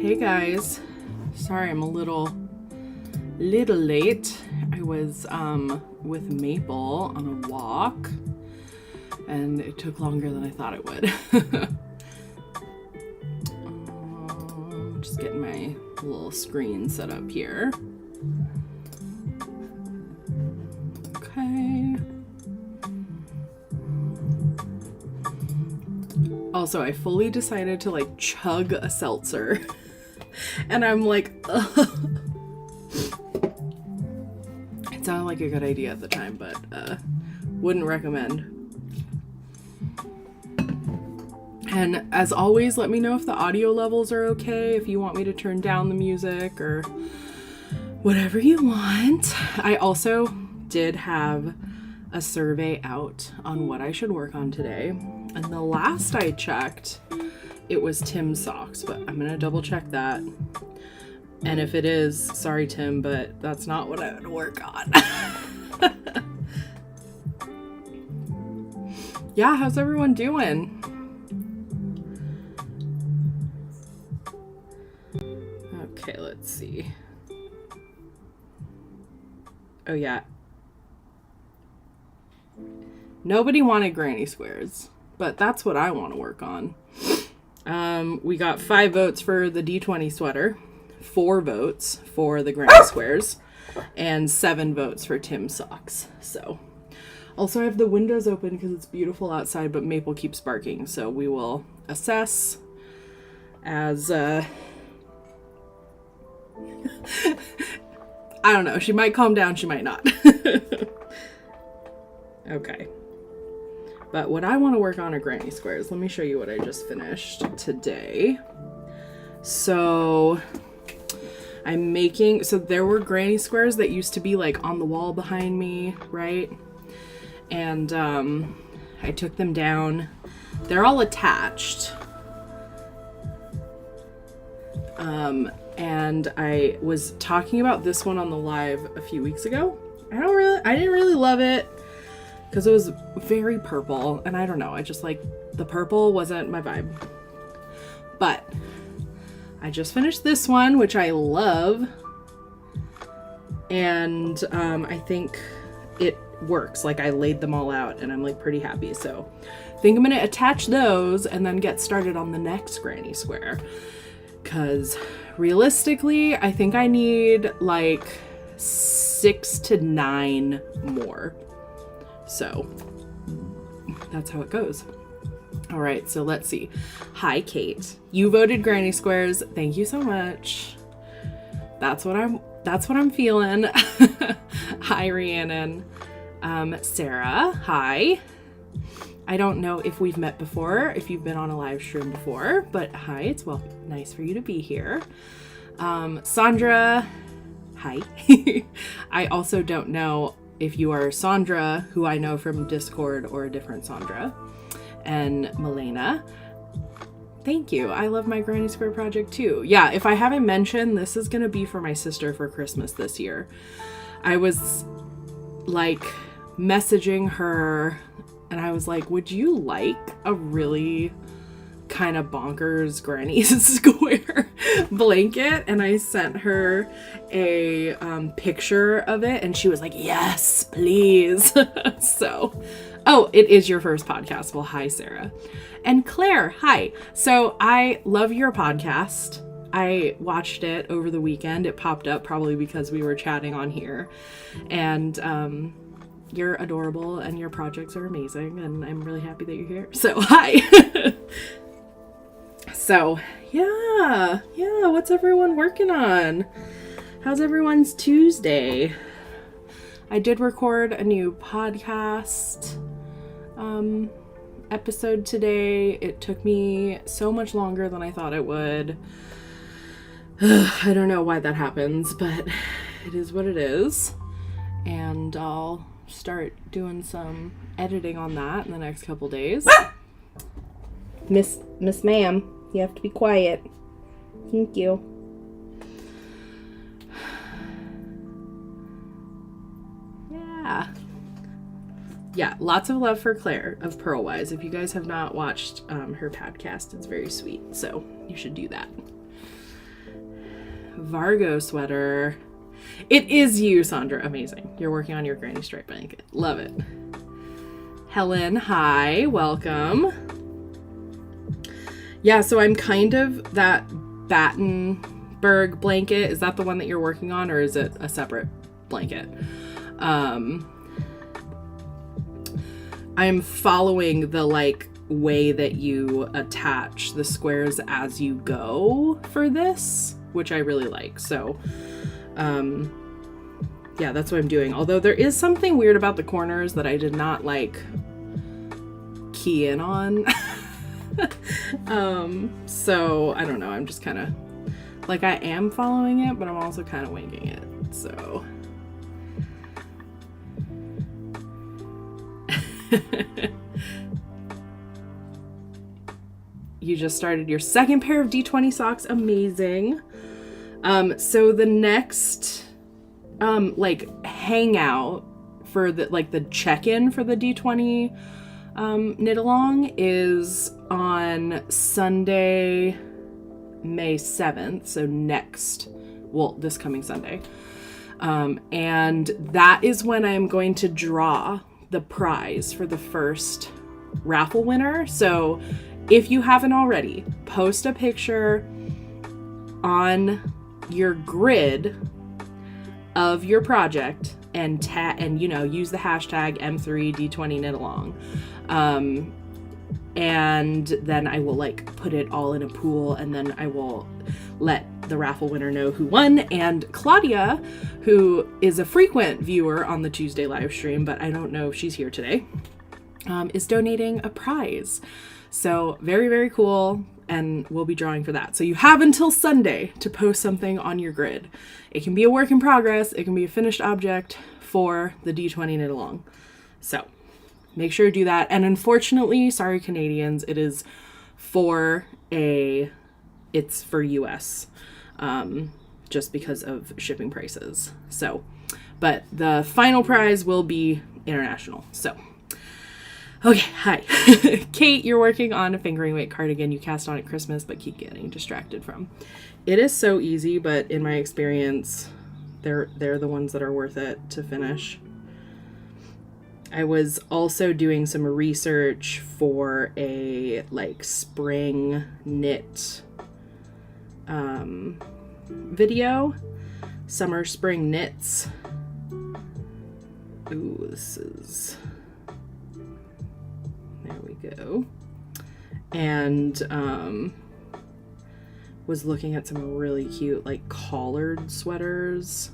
Hey guys, sorry I'm a little late. I was with Maple on a walk and it took longer than I thought it would. Just getting my little screen set up here. Okay. Also, I fully decided to like chug a seltzer and I'm like, ugh. It sounded like a good idea at the time, but wouldn't recommend. And as always, let me know if the audio levels are okay, if you want me to turn down the music or whatever you want. I also did have a survey out on what I should work on today. And the last I checked, it was Tim's socks, but I'm gonna double check that. And if it is, sorry Tim, but that's not what I would work on. Yeah, how's everyone doing? Okay, let's see. Oh yeah. Nobody wanted granny squares, but that's what I want to work on. We got 5 votes for the D20 sweater, 4 votes for the granny squares, and 7 votes for Tim's socks. So, also I have the windows open because it's beautiful outside, but Maple keeps barking, so we will assess as I don't know, she might calm down, she might not. Okay. But what I want to work on are granny squares. Let me show you what I just finished today. So I'm making, so there were granny squares that used to be like on the wall behind me, right? And I took them down. They're all attached. And I was talking about this one on the live a few weeks ago. I didn't really love it because it was very purple, and I don't know, I just like, the purple wasn't my vibe. But I just finished this one, which I love, and I think it works. Like, I laid them all out and I'm like pretty happy, so I think I'm gonna attach those and then get started on the next granny square, because realistically I think I need like 6 to 9 more. So that's how it goes. All right, so let's see. Hi, Kate. You voted granny squares. Thank you so much. That's what I'm feeling. Hi, Rhiannon. Sarah, hi. I don't know if we've met before, if you've been on a live stream before, but hi, it's nice for you to be here. Sandra, hi. I also don't know if you are Sandra, who I know from Discord, or a different Sandra. And Milena, thank you. I love my granny square project too. Yeah, if I haven't mentioned, this is gonna be for my sister for Christmas this year. I was like messaging her and I was like, would you like a really kind of bonkers granny square blanket? And I sent her a picture of it and she was like, yes, please. So, oh, it is your first podcast. Well, hi, Sarah. And Claire, hi. So I love your podcast. I watched it over the weekend. It popped up probably because we were chatting on here. And you're adorable and your projects are amazing. And I'm really happy that you're here. So hi. So yeah, what's everyone working on? How's everyone's Tuesday? I did record a new podcast episode today. It took me so much longer than I thought it would. I don't know why that happens, but it is what it is. And I'll start doing some editing on that in the next couple days. Miss Ma'am, you have to be quiet. Thank you. Yeah, lots of love for Claire of Pearlwise. If you guys have not watched her podcast, it's very sweet, so you should do that. Vargo sweater. It is you, Sandra. Amazing. You're working on your granny stripe blanket. Love it. Helen, hi. Welcome. Yeah, so I'm kind of that Battenberg blanket. Is that the one that you're working on, or is it a separate blanket? I'm following the like way that you attach the squares as you go for this, which I really like. So yeah, that's what I'm doing. Although there is something weird about the corners that I did not like key in on. So I don't know. I'm just kind of like, I am following it, but I'm also kind of winging it. So you just started your second pair of D20 socks. Amazing. So the next like hangout for the like the check-in for the D20 knit along is on Sunday, May 7th. So this coming Sunday. And that is when I'm going to draw the prize for the first raffle winner. So if you haven't already, post a picture on your grid of your project and use the hashtag M3D20 knit along. And then I will like put it all in a pool, and then I will let the raffle winner know who won. And Claudia, who is a frequent viewer on the Tuesday live stream, but I don't know if she's here today, is donating a prize. So very, very cool. And we'll be drawing for that. So you have until Sunday to post something on your grid. It can be a work in progress. It can be a finished object for the D20 knit along. So make sure to do that. And unfortunately, sorry Canadians, it's for US, just because of shipping prices. So, but the final prize will be international. So, okay, hi. Kate, you're working on a fingering weight cardigan you cast on at Christmas but keep getting distracted from. It is so easy, but in my experience, they're the ones that are worth it to finish. I was also doing some research for a like spring knit video. Summer spring knits. Ooh, this is... There we go. And was looking at some really cute like collared sweaters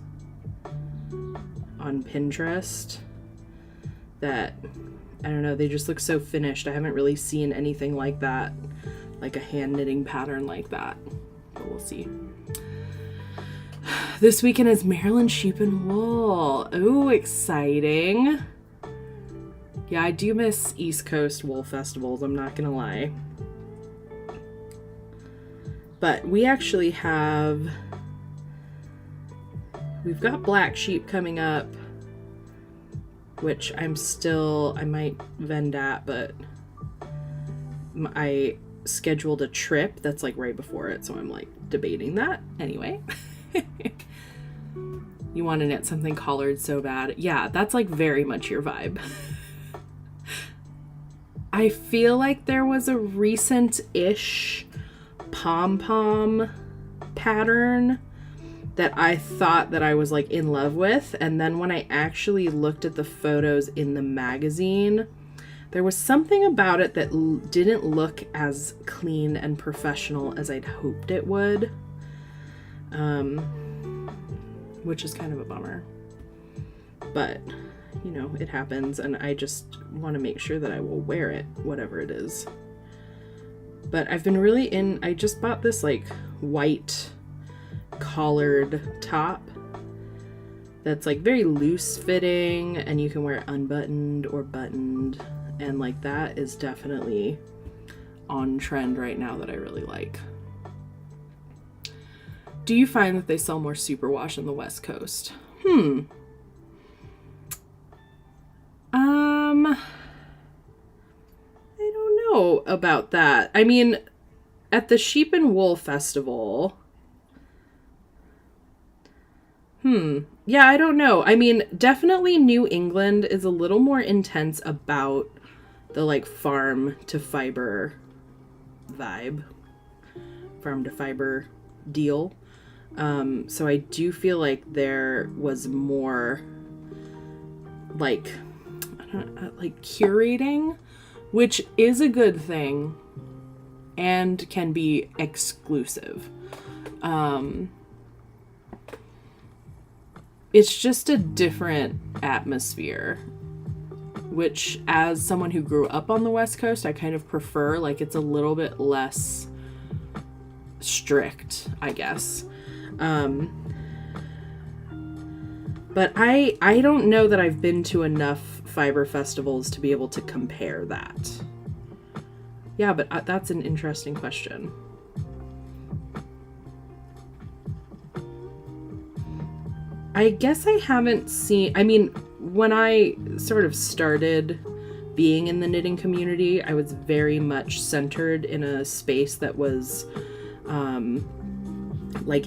on Pinterest that, I don't know, they just look so finished. I haven't really seen anything like that, like a hand knitting pattern like that, but we'll see. This weekend is Maryland Sheep and Wool. Oh, exciting. Yeah, I do miss East Coast wool festivals, I'm not gonna lie. But we actually we've got Black Sheep coming up, which I might vend at, but I scheduled a trip that's like right before it, so I'm like debating that. Anyway. You want to knit something collared so bad. Yeah, that's like very much your vibe. I feel like there was a recent-ish pom-pom pattern that I thought that I was like in love with, and then when I actually looked at the photos in the magazine, there was something about it that didn't look as clean and professional as I'd hoped it would, which is kind of a bummer. But you know, it happens, and I just want to make sure that I will wear it, whatever it is. But I've been really I just bought this like white collared top that's like very loose fitting, and you can wear it unbuttoned or buttoned, and like that is definitely on trend right now that I really like. Do you find that they sell more superwash on the West Coast? I don't know about that. I mean, at the Sheep and Wool Festival, Yeah, I don't know. I mean, definitely New England is a little more intense about the like farm to fiber vibe, farm to fiber deal. So I do feel like there was more like, I don't know, like curating, which is a good thing and can be exclusive. It's just a different atmosphere, which as someone who grew up on the West Coast, I kind of prefer. Like, it's a little bit less strict, I guess. But I don't know that I've been to enough fiber festivals to be able to compare that. Yeah, but that's an interesting question. I guess I haven't seen, I mean, when I sort of started being in the knitting community, I was very much centered in a space that was, like,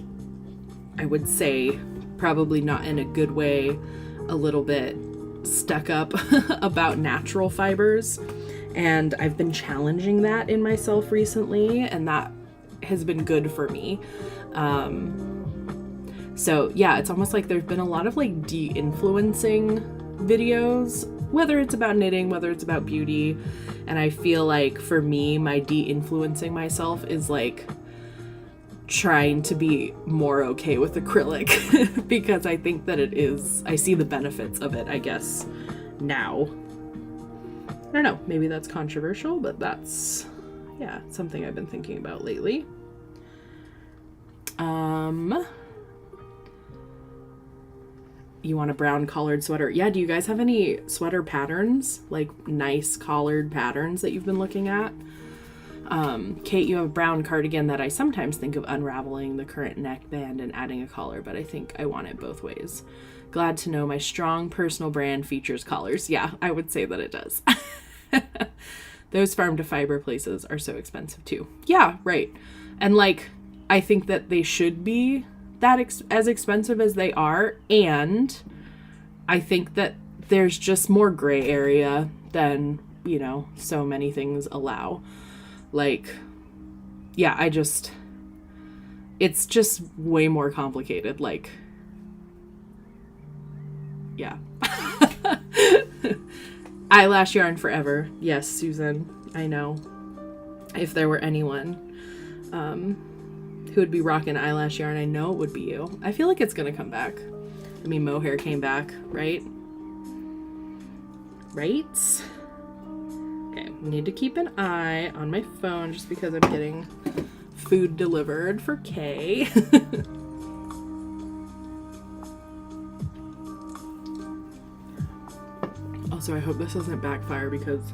I would say, probably not in a good way, a little bit stuck up about natural fibers. And I've been challenging that in myself recently, and that has been good for me. So yeah, it's almost like there's been a lot of like de-influencing videos, whether it's about knitting, whether it's about beauty. And I feel like for me, my de-influencing myself is like trying to be more okay with acrylic because I think that I see the benefits of it, I guess, now. I don't know, maybe that's controversial, but that's, yeah, something I've been thinking about lately. You want a brown collared sweater? Yeah, do you guys have any sweater patterns? Like nice collared patterns that you've been looking at? Kate, you have a brown cardigan that I sometimes think of unraveling the current neckband and adding a collar, but I think I want it both ways. Glad to know my strong personal brand features collars. Yeah, I would say that it does. Those farm to fiber places are so expensive too. Yeah, right. And like, I think that they should be that as expensive as they are, and I think that there's just more gray area than, you know, so many things allow. Like, yeah, it's just way more complicated. Like, yeah. Eyelash yarn forever. Yes, Susan, I know. If there were anyone who would be rocking eyelash yarn, I know it would be you. I feel like it's gonna come back. I mean, mohair came back, right? Right? Okay, need to keep an eye on my phone just because I'm getting food delivered for Kay. Also, I hope this doesn't backfire because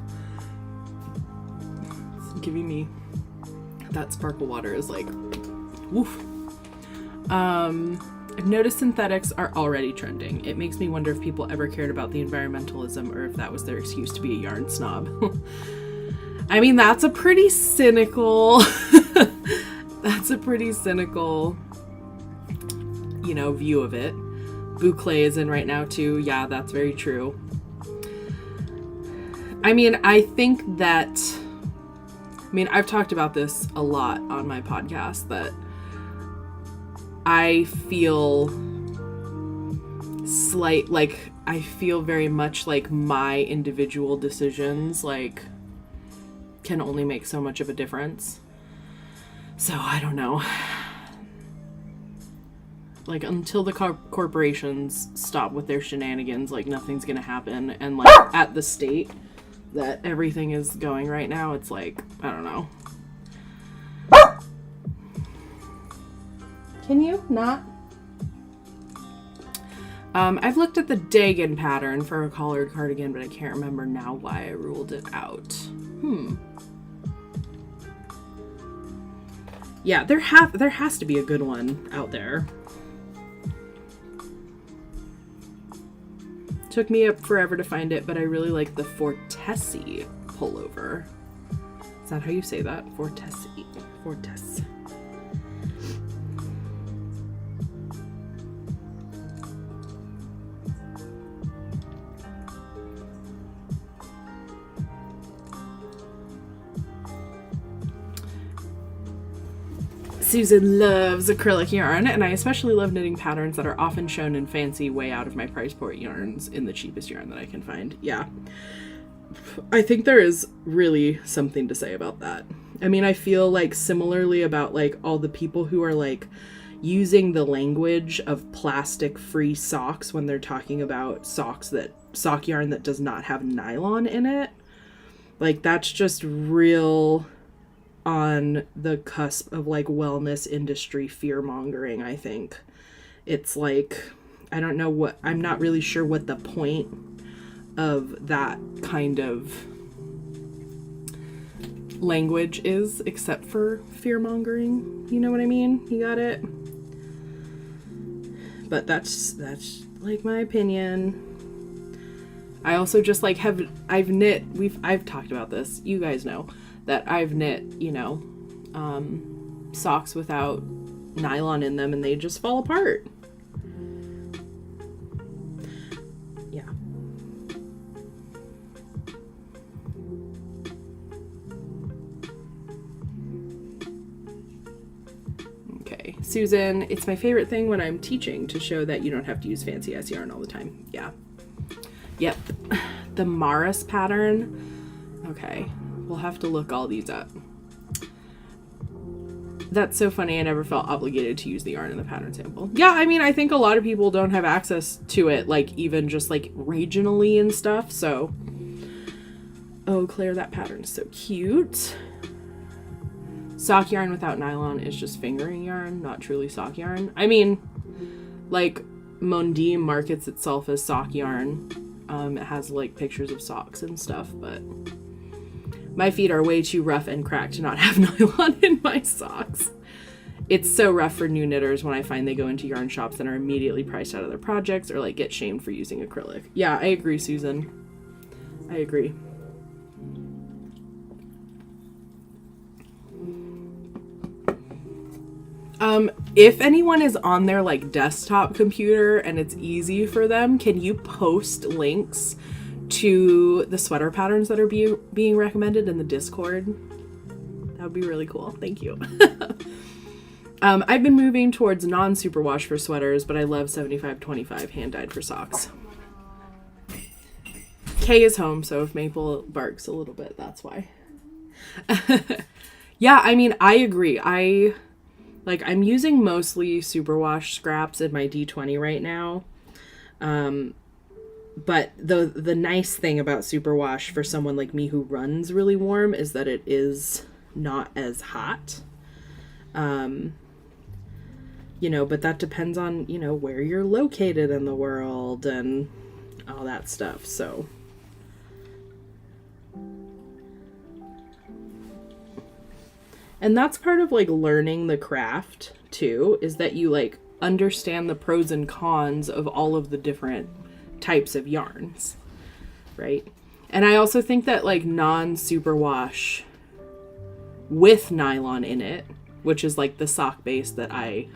it's giving me that sparkle water is like, woof. I've noticed synthetics are already trending. It makes me wonder if people ever cared about the environmentalism or if that was their excuse to be a yarn snob. I mean, that's a pretty cynical, you know, view of it. Boucle is in right now too. Yeah, that's very true. I mean, I think that, I've talked about this a lot on my podcast, that I feel I feel very much like my individual decisions, like, can only make so much of a difference. So, I don't know. Like, until the corporations stop with their shenanigans, like, nothing's gonna happen. And, like, at the state that everything is going right now, it's like, I don't know. Can you not? I've looked at the Dagon pattern for a collared cardigan, but I can't remember now why I ruled it out. Yeah, there has to be a good one out there. Took me forever to find it, but I really like the Fortesse pullover. Is that how you say that? Fortesse. Susan loves acrylic yarn, and I especially love knitting patterns that are often shown in fancy, way out of my price point yarns in the cheapest yarn that I can find. Yeah. I think there is really something to say about that. I mean, I feel like similarly about like all the people who are like using the language of plastic-free socks when they're talking about sock yarn that does not have nylon in it. Like, that's just real on the cusp of like wellness industry fear-mongering, I think. It's like, I don't know what, I'm not really sure what the point of that kind of language is, except for fear-mongering. You know what I mean? You got it? But that's like my opinion. I also just like I've knit, I've talked about this, you guys know that I've knit, you know, socks without nylon in them and they just fall apart. Yeah. Okay, Susan, it's my favorite thing when I'm teaching to show that you don't have to use fancy ass yarn all the time. Yeah. Yep. The Maris pattern. Okay, we'll have to look all these up. That's so funny. I never felt obligated to use the yarn in the pattern sample. Yeah, I mean, I think a lot of people don't have access to it, like even just like regionally and stuff. So, oh, Claire, that pattern is so cute. Sock yarn without nylon is just fingering yarn, not truly sock yarn. I mean, like Mondim markets itself as sock yarn. It has like pictures of socks and stuff, but my feet are way too rough and cracked to not have nylon in my socks. It's so rough for new knitters when I find they go into yarn shops and are immediately priced out of their projects or like get shamed for using acrylic. Yeah, I agree, Susan. I agree. If anyone is on their like desktop computer and it's easy for them, can you post links to the sweater patterns that are being recommended in the Discord? That would be really cool. Thank you. I've been moving towards non-superwash for sweaters, but I love 75-25 hand-dyed for socks. Kay is home, so if Maple barks a little bit, that's why. Yeah, I mean, I agree. I'm using mostly superwash scraps in my D20 right now. But the nice thing about superwash for someone like me who runs really warm is that it is not as hot. You know, but that depends on, you know, where you're located in the world and all that stuff. So and that's part of like learning the craft too, is that you like understand the pros and cons of all of the different types of yarns, right? And I also think that like non-superwash with nylon in it, which is like the sock base that I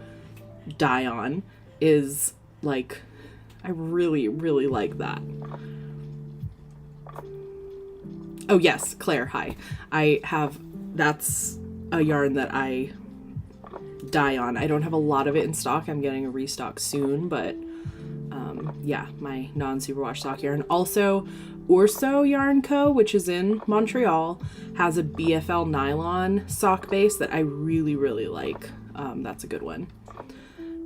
dye on, is like, I really, really like that. Oh yes, Claire, hi. That's a yarn that I dye on. I don't have a lot of it in stock. I'm getting a restock soon, but yeah, my non-superwash sock yarn. Also, Orso Yarn Co., which is in Montreal, has a BFL nylon sock base that I really, really like. That's a good one.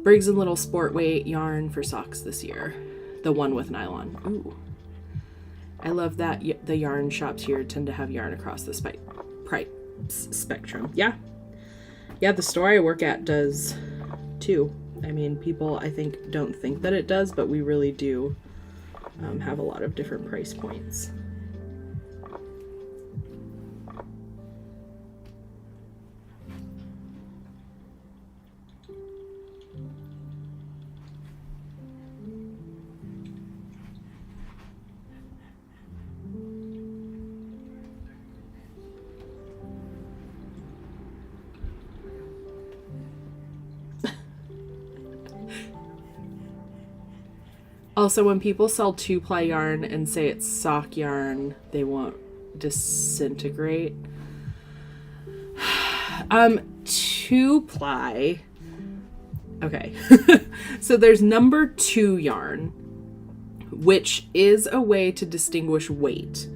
Briggs & Little sport weight yarn for socks this year. The one with nylon. Ooh. I love that the yarn shops here tend to have yarn across the price spectrum. Yeah, the store I work at does too. I mean, people I think don't think that it does, but we really do have a lot of different price points. Also, when people sell 2-ply yarn and say it's sock yarn, they won't disintegrate. 2-ply. Okay. So there's number 2 yarn, which is a way to distinguish weight.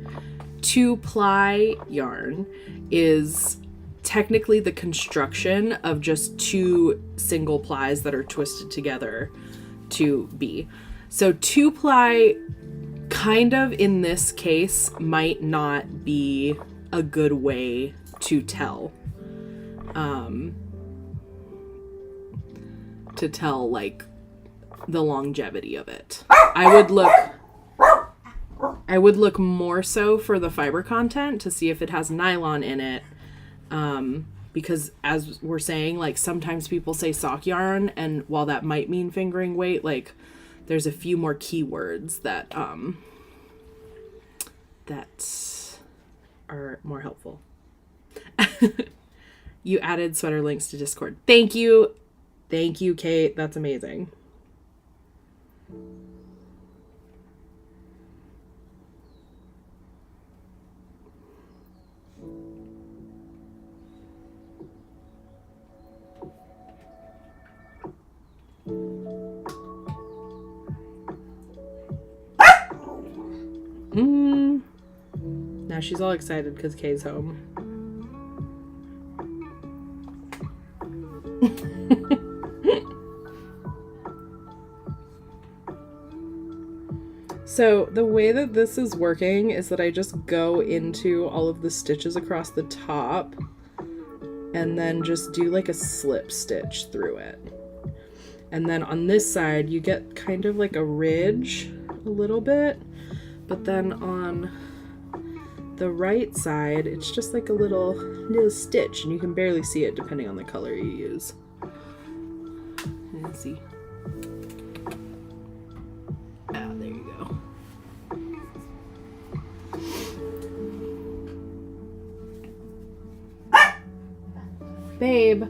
2-ply yarn is technically the construction of just 2 single plies that are twisted together to be. So 2-ply kind of in this case might not be a good way to tell. Like the longevity of it. I would look more so for the fiber content to see if it has nylon in it. Because as we're saying, like sometimes people say sock yarn, and while that might mean fingering weight, like there's a few more keywords that are more helpful. You added sweater links to Discord. Thank you. Thank you, Kate. That's amazing. Now she's all excited because Kay's home. So the way that this is working is that I just go into all of the stitches across the top and then just do like a slip stitch through it. And then on this side you get kind of like a ridge a little bit, but then on the right side it's just like a little stitch, and you can barely see it depending on the color you use. Let's see. Ah, there you go. Babe.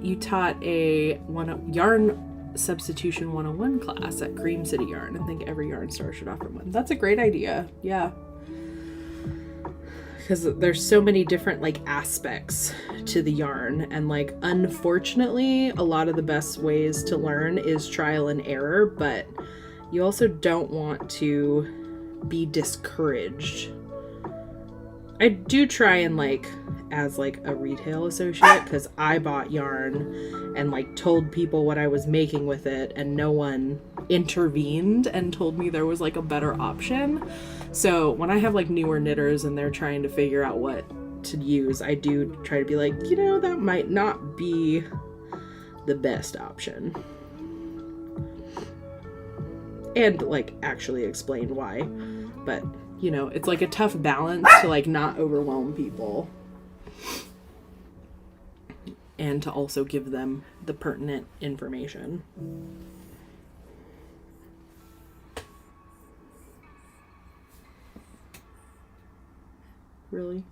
You taught a yarn substitution 101 class at Cream City Yarn. I think every yarn store should offer one. That's a great idea. Yeah. Because there's so many different like aspects to the yarn, and like unfortunately a lot of the best ways to learn is trial and error, but you also don't want to be discouraged. I do try and like as like a retail associate, because I bought yarn and like told people what I was making with it, and no one intervened and told me there was like a better option. So when I have like newer knitters and they're trying to figure out what to use, I do try to be like, you know, that might not be the best option, and like actually explain why. But you know, it's like a tough balance to like not overwhelm people and to also give them the pertinent information. Really?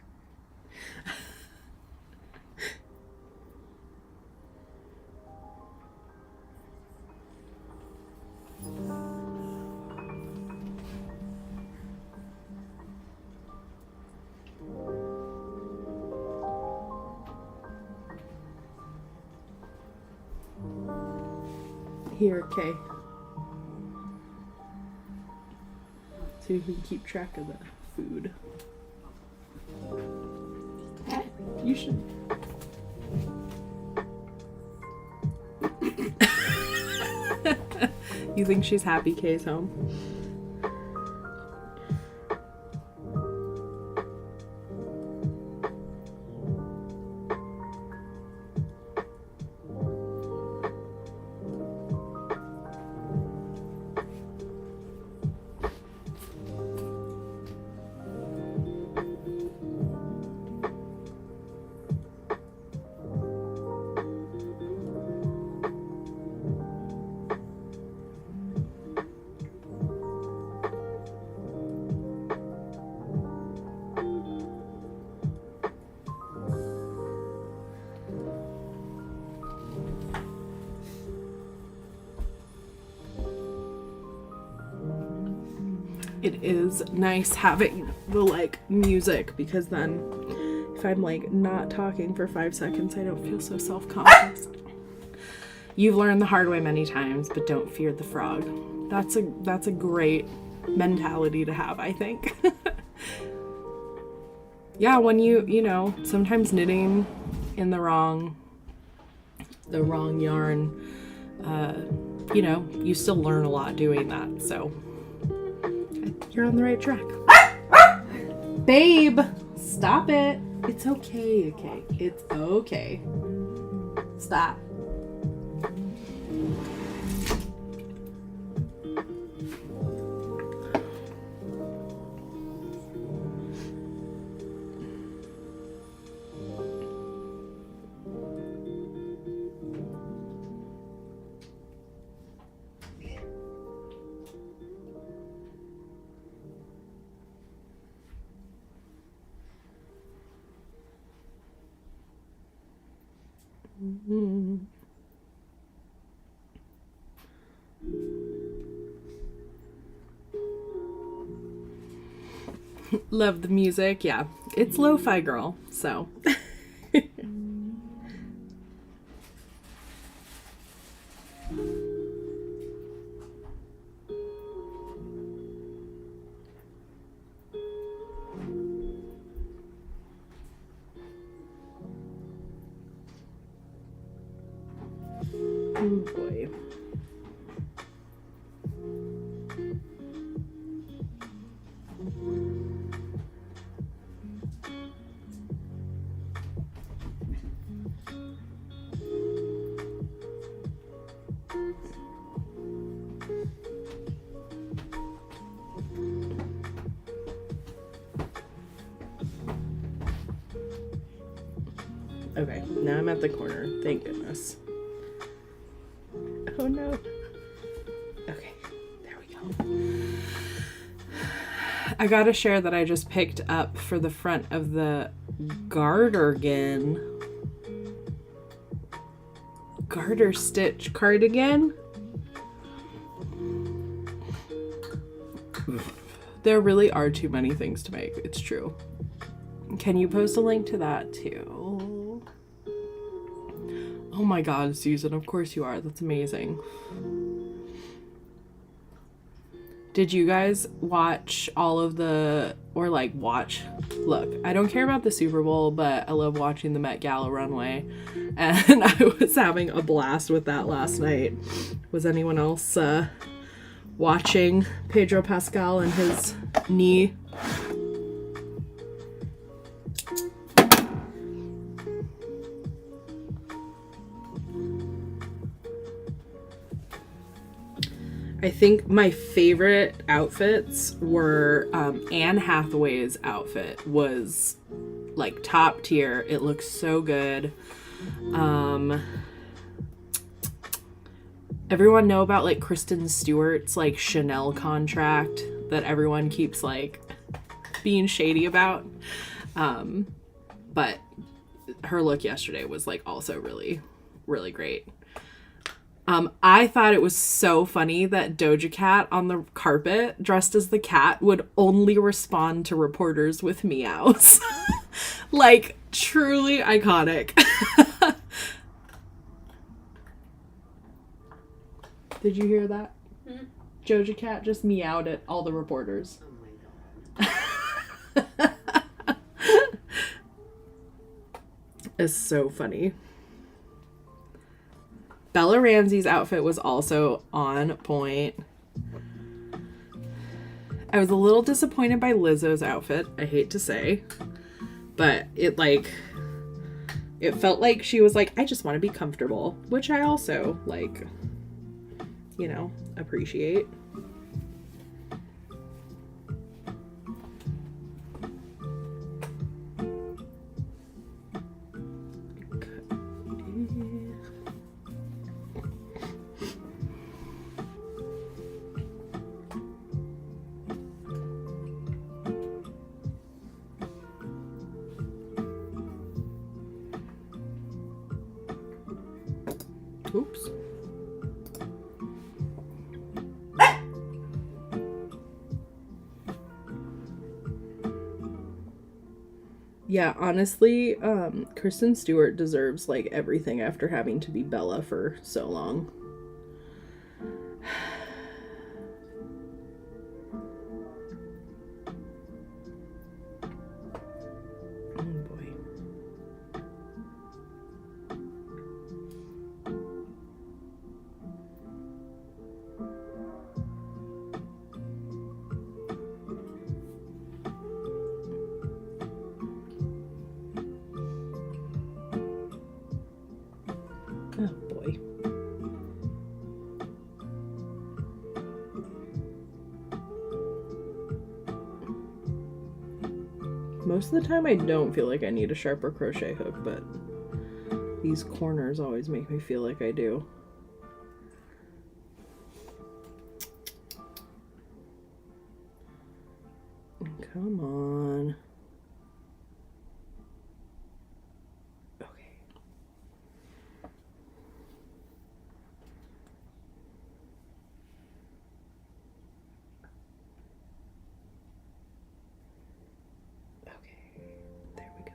Here, Kay. So you can keep track of the food. You should. You think she's happy Kay's home? It is nice having the like music, because then if I'm like not talking for 5 seconds, I don't feel so self-conscious. You've learned the hard way many times, but don't fear the frog. That's a great mentality to have, I think. Yeah, when you know, sometimes knitting in the wrong yarn, you know, you still learn a lot doing that. So you're on the right track. Babe, stop it. It's okay, okay. It's okay. Stop. Love the music. Yeah, it's Lofi Girl, so. Oh boy. Okay, now I'm at the corner. Thank goodness. Oh no. Okay, there we go. I gotta share that I just picked up for the front of the garter stitch cardigan. There really are too many things to make. It's true. Can you post a link to that too? Oh my god, Susan, of course you are. That's amazing. Did you guys watch all of the, or like watch? Look, I don't care about the Super Bowl, but I love watching the Met Gala runway. And I was having a blast with that last night. Was anyone else watching Pedro Pascal and his knee? I think my favorite outfits were Anne Hathaway's outfit was like top tier. It looks so good. Everyone know about like Kristen Stewart's like Chanel contract that everyone keeps like being shady about. But her look yesterday was like also really, really great. I thought it was so funny that Doja Cat on the carpet dressed as the cat would only respond to reporters with meows. Like, truly iconic. Did you hear that? Mm-hmm. Doja Cat just meowed at all the reporters. Oh my god. It's so funny. Bella Ramsey's outfit was also on point. I was a little disappointed by Lizzo's outfit, I hate to say. But it felt like she was like, I just want to be comfortable. Which I also, like, you know, appreciate. Oops. Yeah, honestly, Kristen Stewart deserves like everything after having to be Bella for so long. Oh boy. Oh boy. Most of the time I don't feel like I need a sharper crochet hook, but these corners always make me feel like I do. Come on. Okay. Okay, there we go.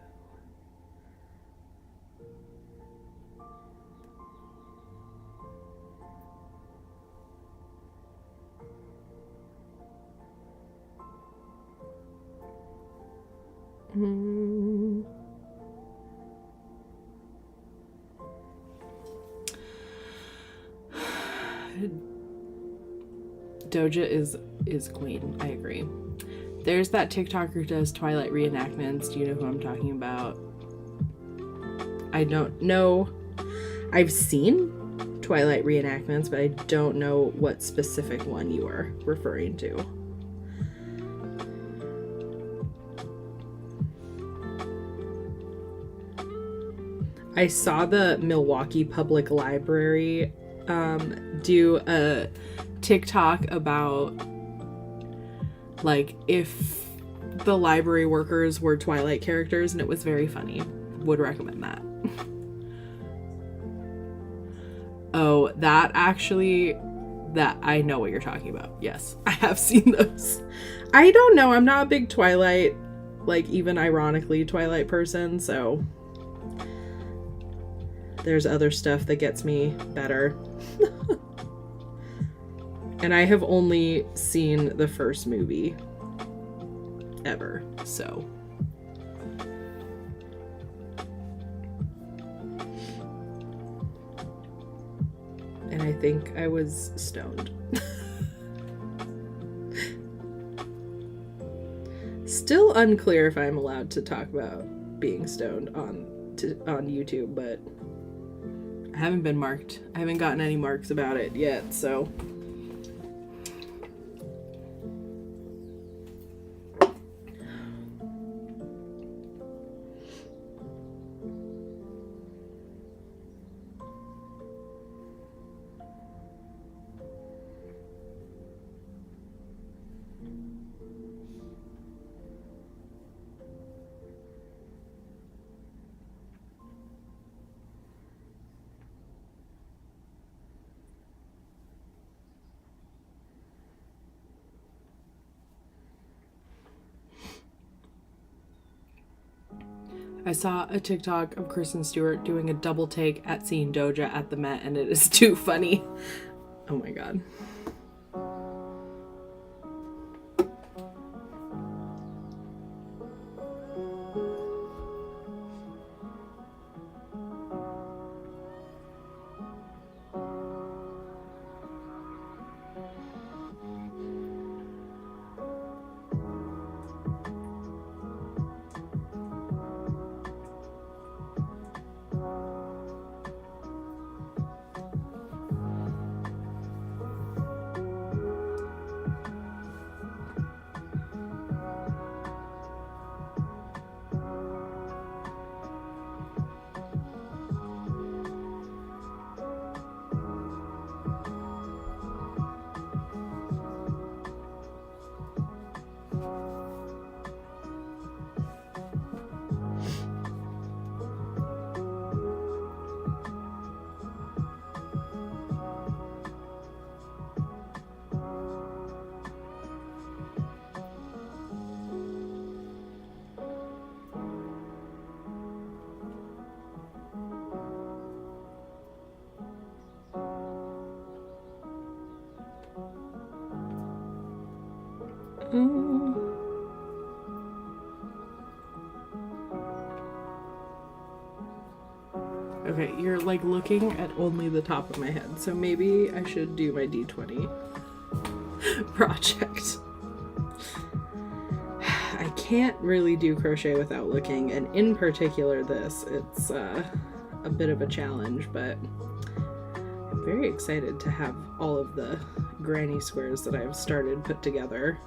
Doja is queen. I agree. There's that TikToker who does Twilight reenactments. Do you know who I'm talking about? I don't know. I've seen Twilight reenactments, but I don't know what specific one you are referring to. I saw the Milwaukee Public Library do a TikTok about like if the library workers were Twilight characters, and it was very funny. Would recommend that. Oh, that actually, that I know what you're talking about. Yes, I have seen those. I don't know. I'm not a big Twilight, like even ironically Twilight person, so there's other stuff that gets me better. And I have only seen the first movie ever, so. And I think I was stoned. Still unclear if I'm allowed to talk about being stoned on YouTube, but I haven't been marked. I haven't gotten any marks about it yet, so. I saw a TikTok of Kristen Stewart doing a double take at seeing Doja at the Met, and it is too funny. Oh my god. Okay, you're like looking at only the top of my head, so maybe I should do my D20 project. I can't really do crochet without looking, and in particular this, it's a bit of a challenge, but I'm very excited to have all of the granny squares that I've started put together.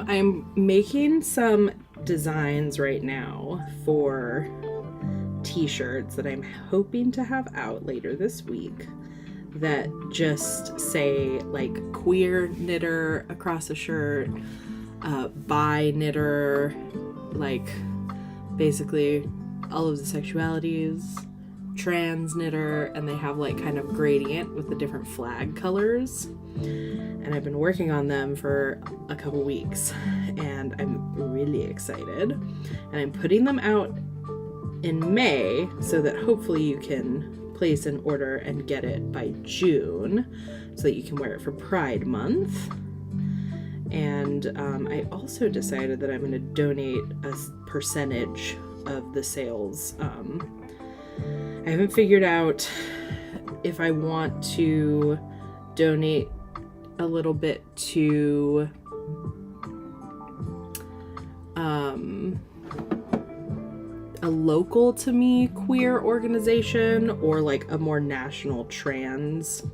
I'm making some designs right now for t-shirts that I'm hoping to have out later this week that just say like queer knitter across a shirt, bi knitter, like basically all of the sexualities, trans knitter, and they have like kind of gradient with the different flag colors. And I've been working on them for a couple weeks, and I'm really excited. And I'm putting them out in May so that hopefully you can place an order and get it by June so that you can wear it for Pride Month. And I also decided that I'm going to donate a percentage of the sales. I haven't figured out if I want to donate a little bit to a local to me queer organization or like a more national trans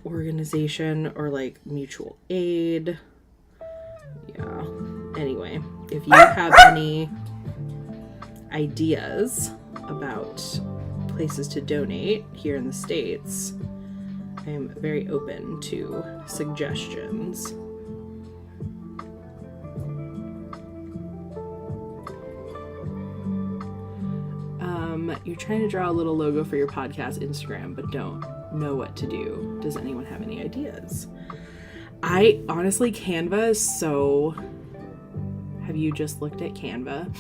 organization or like mutual aid. Yeah. Anyway, if you have any ideas about places to donate here in the States, I am very open to suggestions. You're trying to draw a little logo for your podcast Instagram, but don't know what to do. Does anyone have any ideas? I honestly, Canva is so... Have you just looked at Canva?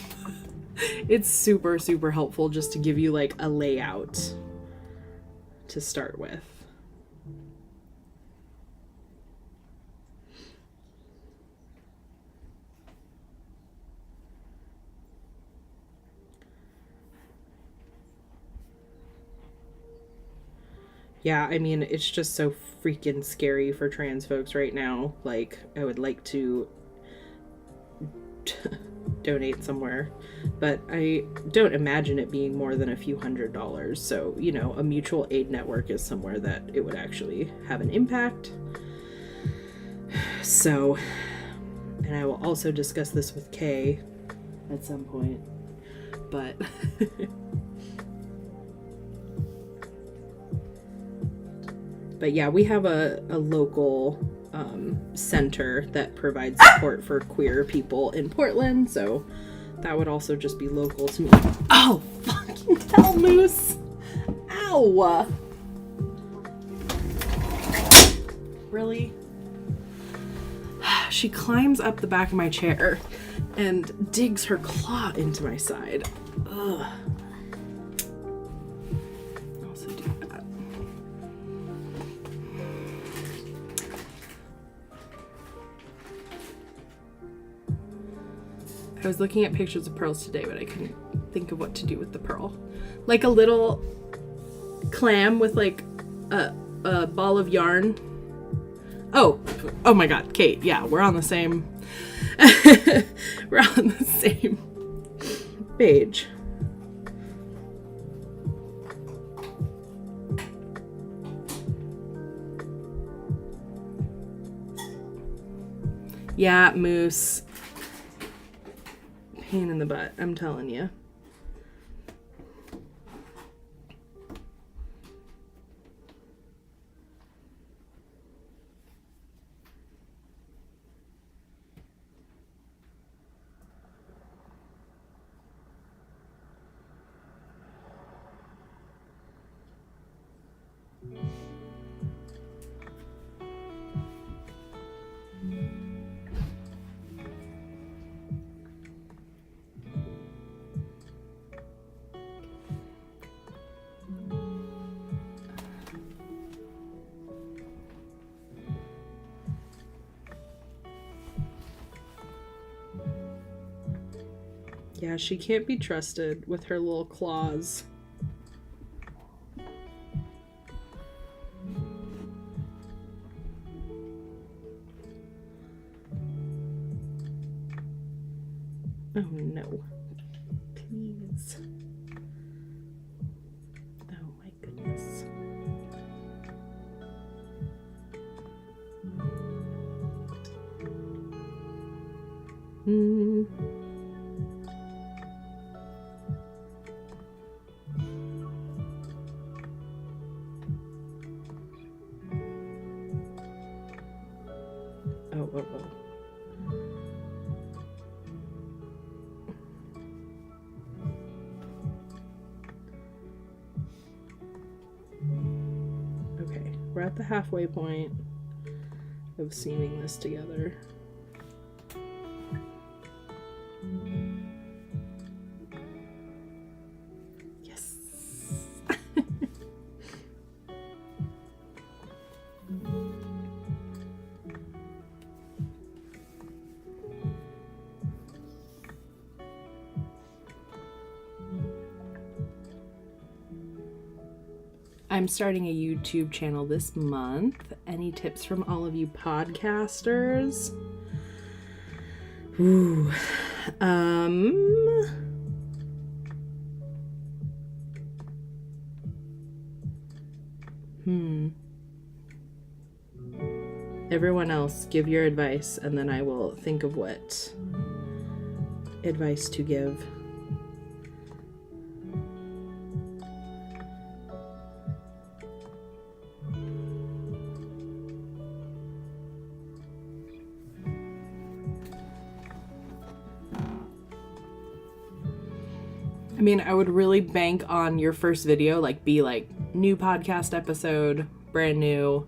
It's super, super helpful just to give you like a layout to start with. Yeah, I mean, it's just so freaking scary for trans folks right now. Like, I would like to donate somewhere, but I don't imagine it being more than a few $100s. So, you know, a mutual aid network is somewhere that it would actually have an impact. So, and I will also discuss this with Kay at some point, but... But yeah, we have a local center that provides support for queer people in Portland, so that would also just be local to me. Oh, fucking hell, Moose! Ow! Really? She climbs up the back of my chair and digs her claw into my side. Ugh. I was looking at pictures of pearls today, but I couldn't think of what to do with the pearl. Like a little clam with like a ball of yarn. Oh my God, Kate, yeah, we're on the same, we're on the same page. Yeah, Moose. Pain in the butt, I'm telling you. Yeah, she can't be trusted with her little claws. Oh no. Please. Oh my goodness. Oh. Okay, we're at the halfway point of seaming this together. Yes. I'm starting a YouTube channel this month. Any tips from all of you podcasters? Ooh. Everyone else, give your advice, and then I will think of what advice to give. I mean, I would really bank on your first video, like be like new podcast episode, brand new.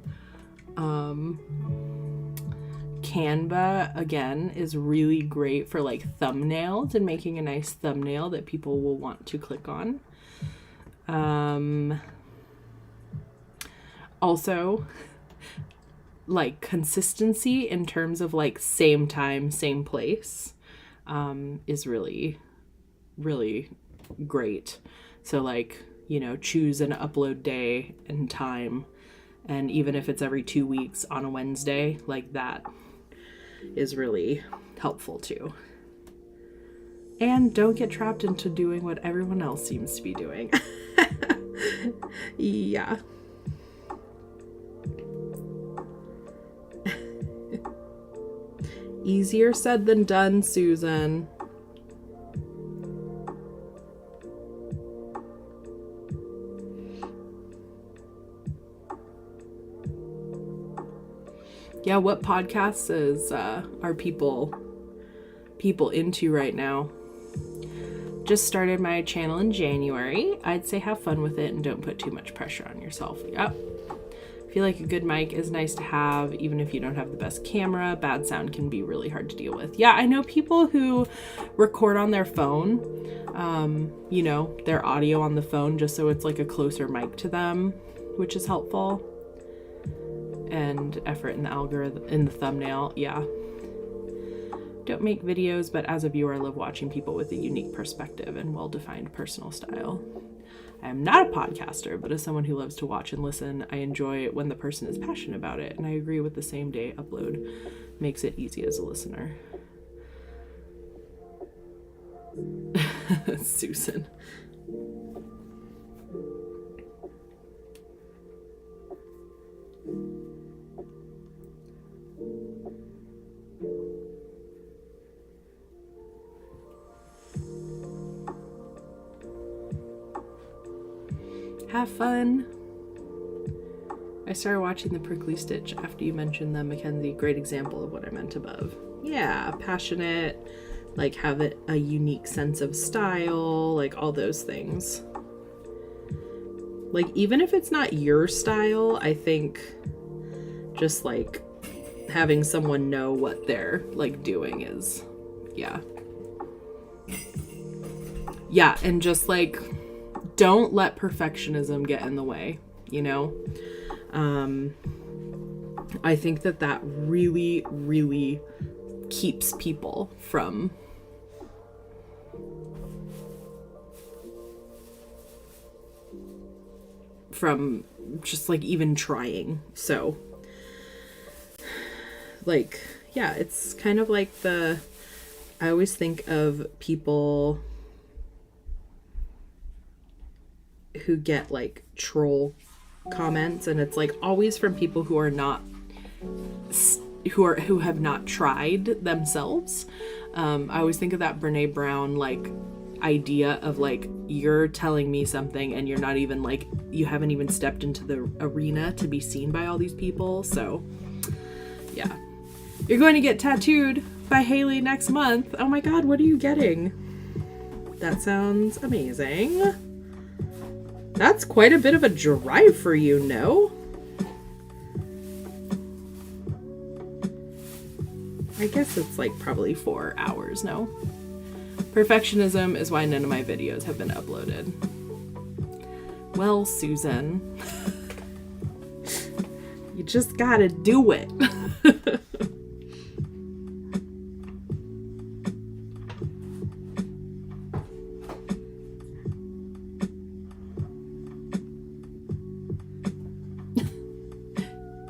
Canva, again, is really great for like thumbnails and making a nice thumbnail that people will want to click on. Also, like consistency in terms of like same time, same place, is really, really great. So like, you know, choose an upload day and time, and even if it's every 2 weeks on a Wednesday, like that is really helpful too. And don't get trapped into doing what everyone else seems to be doing. Yeah. Easier said than done, Susan. Yeah, what podcasts are people into right now? Just started my channel in January. I'd say have fun with it and don't put too much pressure on yourself. Yep. I feel like a good mic is nice to have, even if you don't have the best camera. Bad sound can be really hard to deal with. Yeah, I know people who record on their phone, you know, their audio on the phone just so it's like a closer mic to them, which is helpful. And effort in the algorithm, in the thumbnail. Yeah. Don't make videos, but as a viewer, I love watching people with a unique perspective and well-defined personal style. I am not a podcaster, but as someone who loves to watch and listen, I enjoy it when the person is passionate about it, and I agree with the same day upload makes it easy as a listener. Susan. Have fun. I started watching the Prickly Stitch after you mentioned them, Mackenzie. Great example of what I meant above. Yeah, passionate, like have a unique sense of style, like all those things. Like even if it's not your style, I think just like having someone know what they're like doing is, yeah. Yeah, and just like don't let perfectionism get in the way, you know? I think that really, really keeps people from from just like even trying. So like, yeah, it's kind of like I always think of people who get like troll comments, and it's like always from people who are not who have not tried themselves. I always think of that Brene Brown like idea of like, you're telling me something and you're not even like, you haven't even stepped into the arena to be seen by all these people. So yeah, you're going to get tattooed by Haley next month. Oh my god, what are you getting? That sounds amazing. That's quite a bit of a drive for you, no? I guess it's like probably 4 hours, no? Perfectionism is why none of my videos have been uploaded. Well, Susan, you just gotta do it.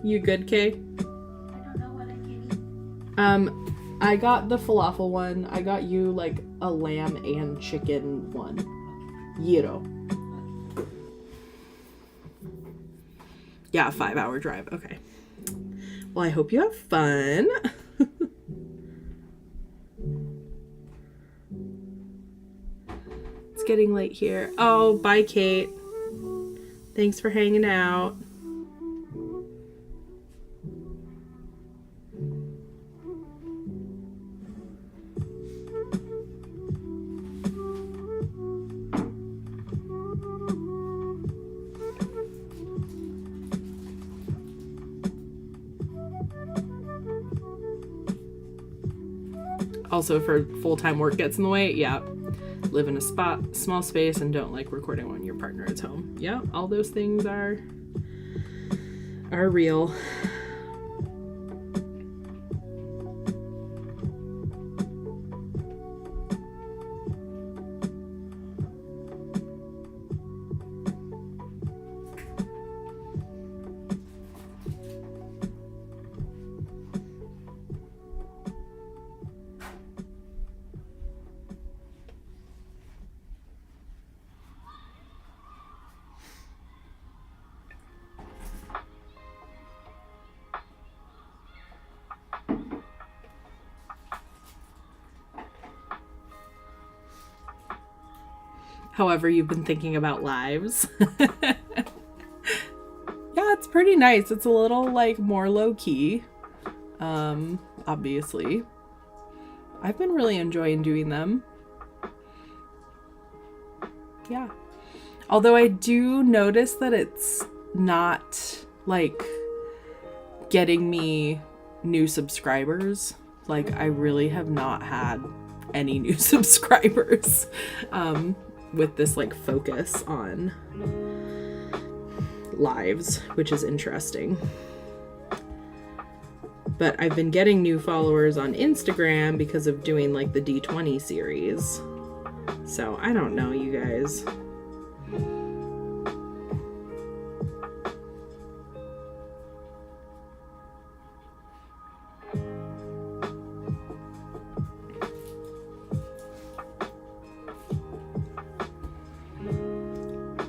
You good, Kay? I don't know what I'm getting. I got the falafel one. I got you like a lamb and chicken one. Gyro. Yeah, 5-hour drive. Okay. Well, I hope you have fun. It's getting late here. Oh, bye, Kate. Thanks for hanging out. Also, for full-time work gets in the way. Yeah. Live in a small space and don't like recording when your partner is home. Yeah, all those things are real. However, you've been thinking about lives. Yeah, it's pretty nice. It's a little like more low-key. Obviously. I've been really enjoying doing them. Yeah. Although I do notice that it's not like getting me new subscribers. Like, I really have not had any new subscribers with this like focus on lives, which is interesting. But I've been getting new followers on Instagram because of doing like the D20 series. So I don't know, you guys.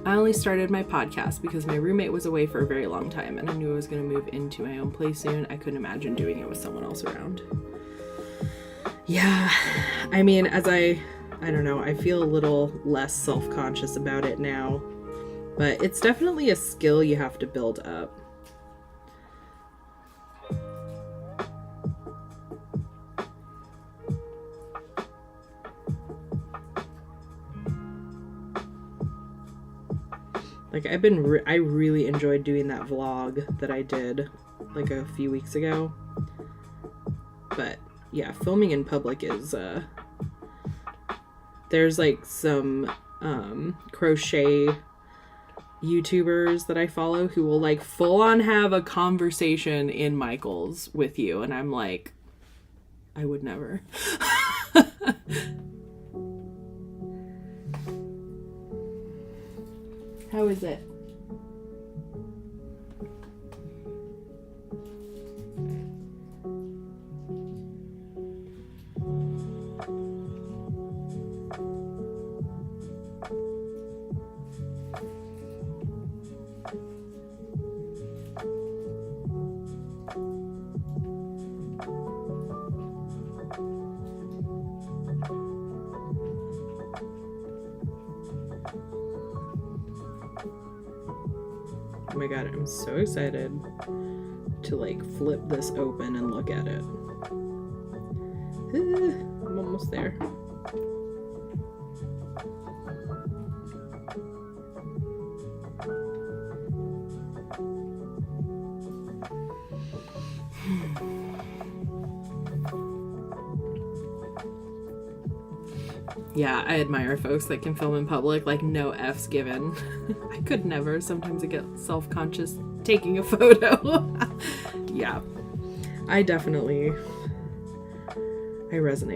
I only started my podcast because my roommate was away for a very long time and I knew I was going to move into my own place soon. I couldn't imagine doing it with someone else around. Yeah, I mean, I don't know, I feel a little less self-conscious about it now, but it's definitely a skill you have to build up. Like, I really enjoyed doing that vlog that I did like a few weeks ago. But yeah, filming in public is, there's like some crochet YouTubers that I follow who will like full on have a conversation in Michael's with you. And I'm like, I would never. How is it? Oh my god, I'm so excited to like flip this open and look at it. I'm almost there. Yeah, I admire folks that can film in public, like no F's given. I could never. Sometimes I get self-conscious taking a photo. Yeah, I resonate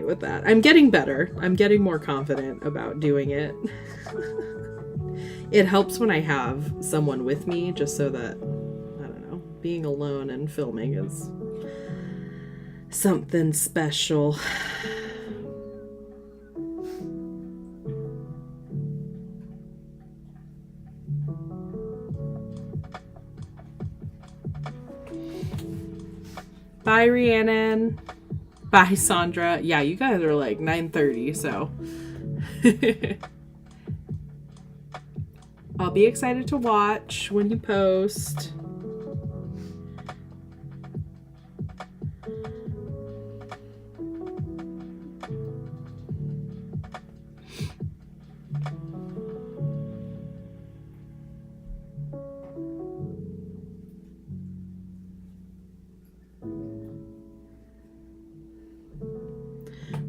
with that. I'm getting better. I'm getting more confident about doing it. It helps when I have someone with me, just so that, I don't know, being alone and filming is something special. Bye, Rhiannon. Bye, Sandra. Yeah, you guys are like 9:30, so. I'll be excited to watch when you post.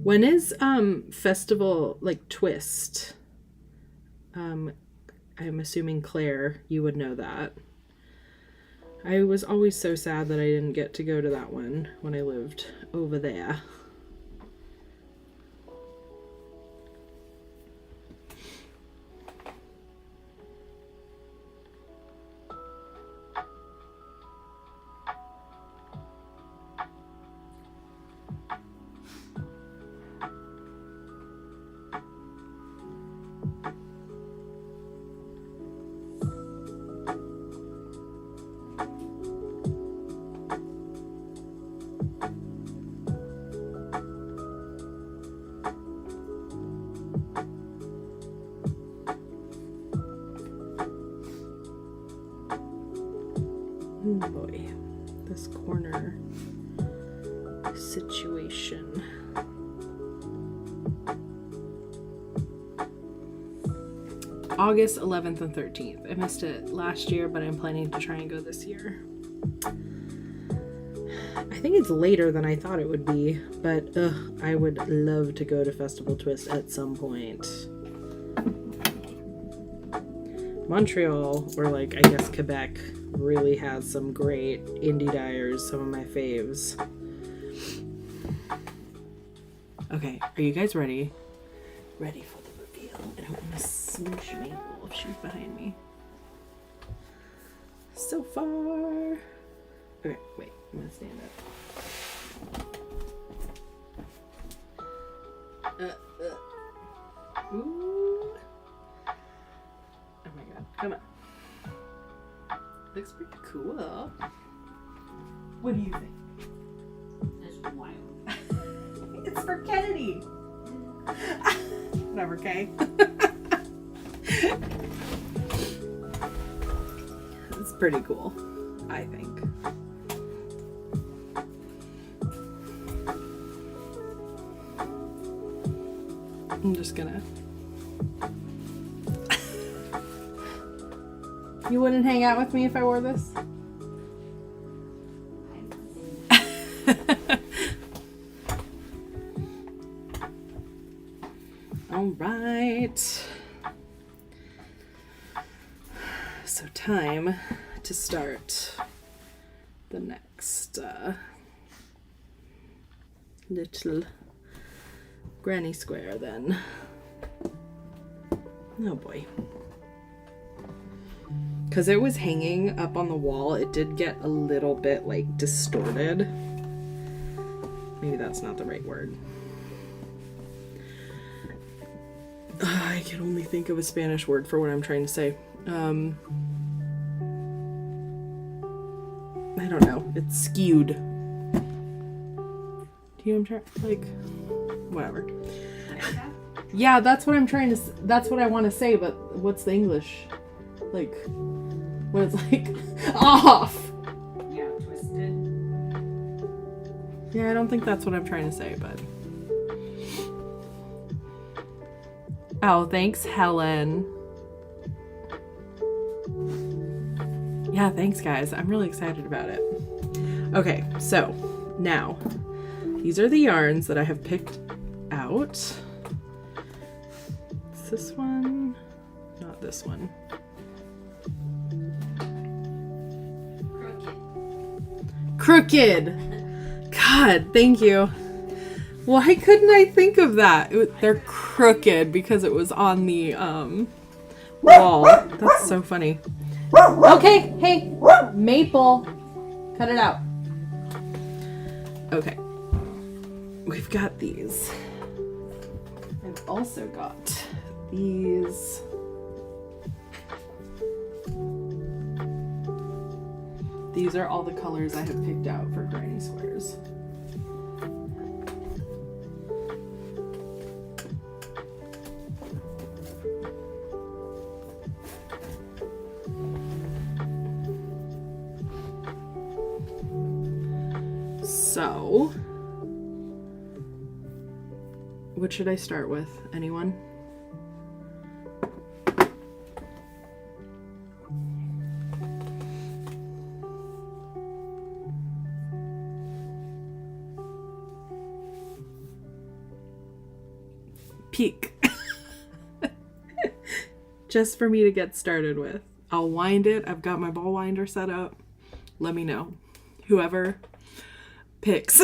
When is festival like Twist? I'm assuming Claire, you would know that. I was always so sad that I didn't get to go to that one when I lived over there. Oh boy, this corner situation. August 11th and 13th. I missed it last year, but I'm planning to try and go this year. I think it's later than I thought it would be, but I would love to go to Festival Twist at some point. Montreal, or like I guess Quebec, really has some great indie dyers, some of my faves. Okay, are you guys ready? Ready for the reveal? I don't want to smoosh me if she's behind me. So far. Okay, wait, I'm gonna stand up. Ooh. Oh my god, come on. Looks pretty cool. What do you think? That's wild. It's for Kennedy. Whatever, okay? It's pretty cool, I think. I'm just gonna... You wouldn't hang out with me if I wore this? All right. So time to start the next little granny square then. Oh boy. Because it was hanging up on the wall, it did get a little bit like distorted. Maybe that's not the right word. I can only think of a Spanish word for what I'm trying to say. I don't know. It's skewed. Do you know what I'm trying? Like, whatever. Yeah, that's what I'm trying to. That's what I want to say. But what's the English? Like, when it's like off. Yeah, twisted. Yeah, I don't think that's what I'm trying to say, but. Oh, thanks, Helen. Yeah, thanks, guys. I'm really excited about it. Okay, so now these are the yarns that I have picked out. It's this one, not this one. Crooked. God, thank you. Why couldn't I think of that? They're crooked because it was on the wall. That's so funny. Okay, hey, Maple, cut it out. Okay, we've got these. I've also got these. These are all the colors I have picked out for granny squares. So, what should I start with? Anyone? Peek. Just for me to get started with. I'll wind it. I've got my ball winder set up. Let me know. Whoever picks.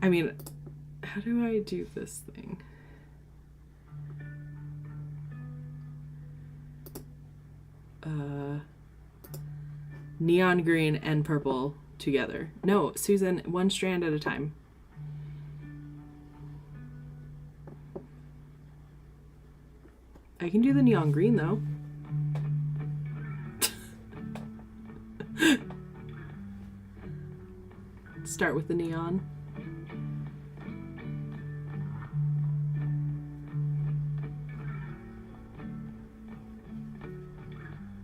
I mean, how do I do this thing? Neon green and purple together. No, Susan, one strand at a time. I can do the neon green though. Start with the neon.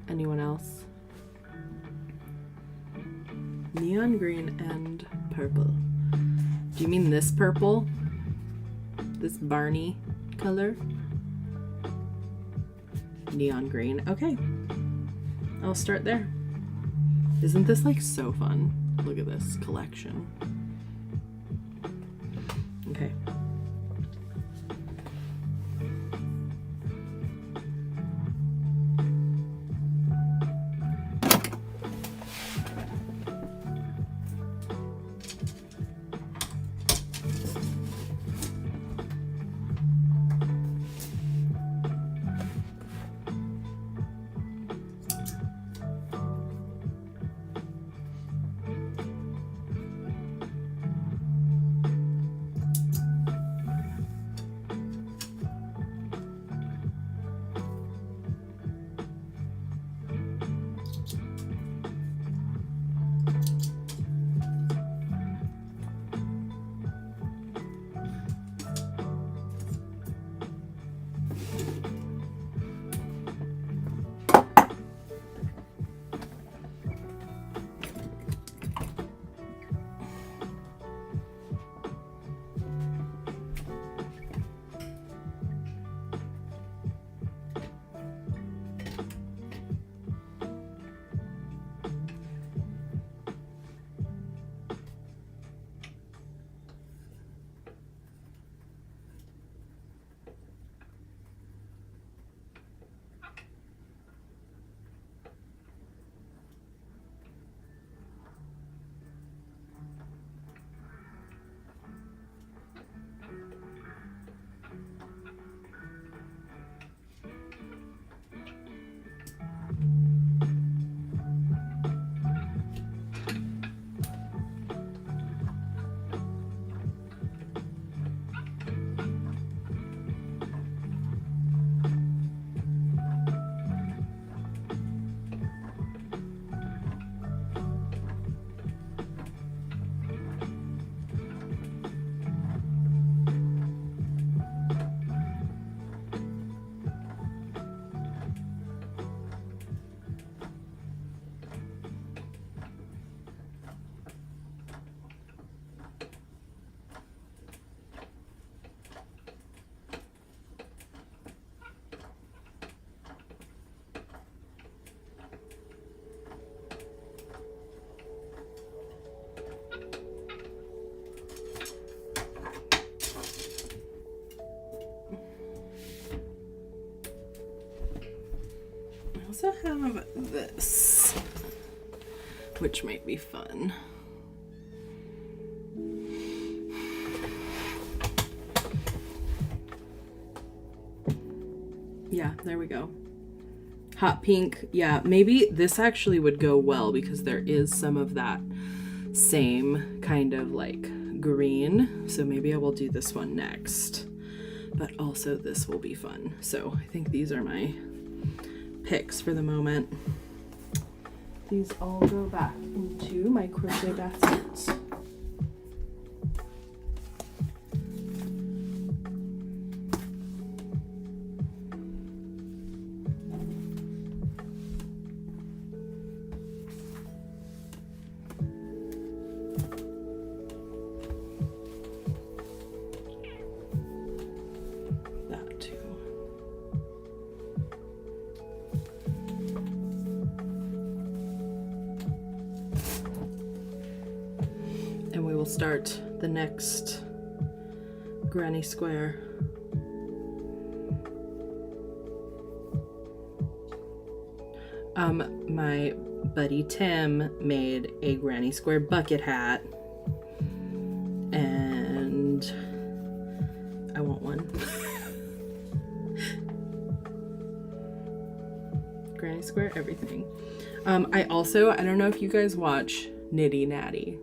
Anyone else? Neon green and purple. Do you mean this purple? This Barney color? Neon green. Okay. I'll start there. Isn't this like so fun? Look at this collection. Okay. also have this, which might be fun. Yeah, there we go. Hot pink. Yeah, maybe this actually would go well because there is some of that same kind of like green. So maybe I will do this one next. But also this will be fun. So I think these are my picks for the moment. These all go back into my crochet basket. Start the next granny square. My buddy Tim made a granny square bucket hat, and I want one. Granny square everything. I don't know if you guys watch Nitty Natty,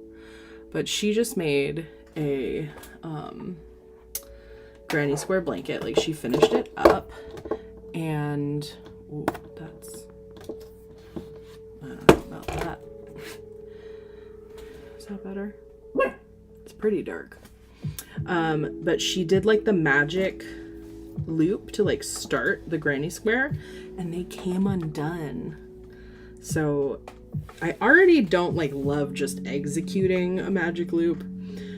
but she just made a granny square blanket. Like, she finished it up, and I don't know about that. Is that better? It's pretty dark. But she did like the magic loop to like start the granny square, and they came undone. So I already don't like love just executing a magic loop,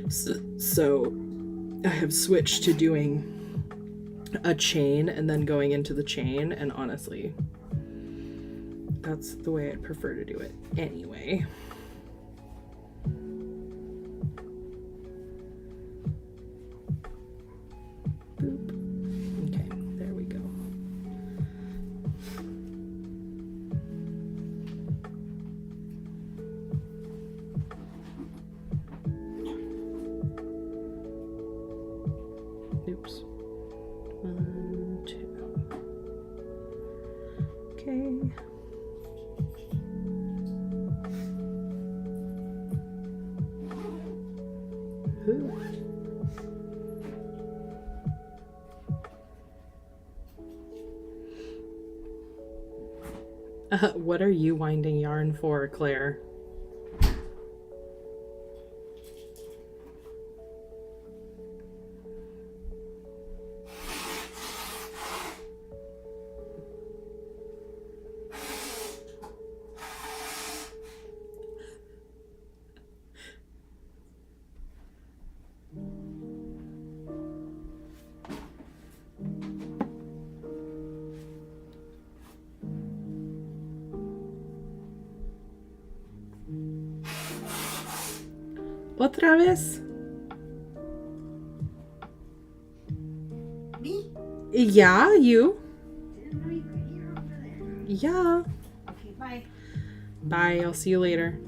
so I have switched to doing a chain and then going into the chain, and honestly that's the way I'd prefer to do it anyway. Boop. Okay, there we go. Oops. 1, 2. Okay. Ooh. What are you winding yarn for, Claire? ¿Otra vez? Me? Yeah, you. Didn't know you could hear over there. Yeah. Okay, bye. Bye, I'll see you later.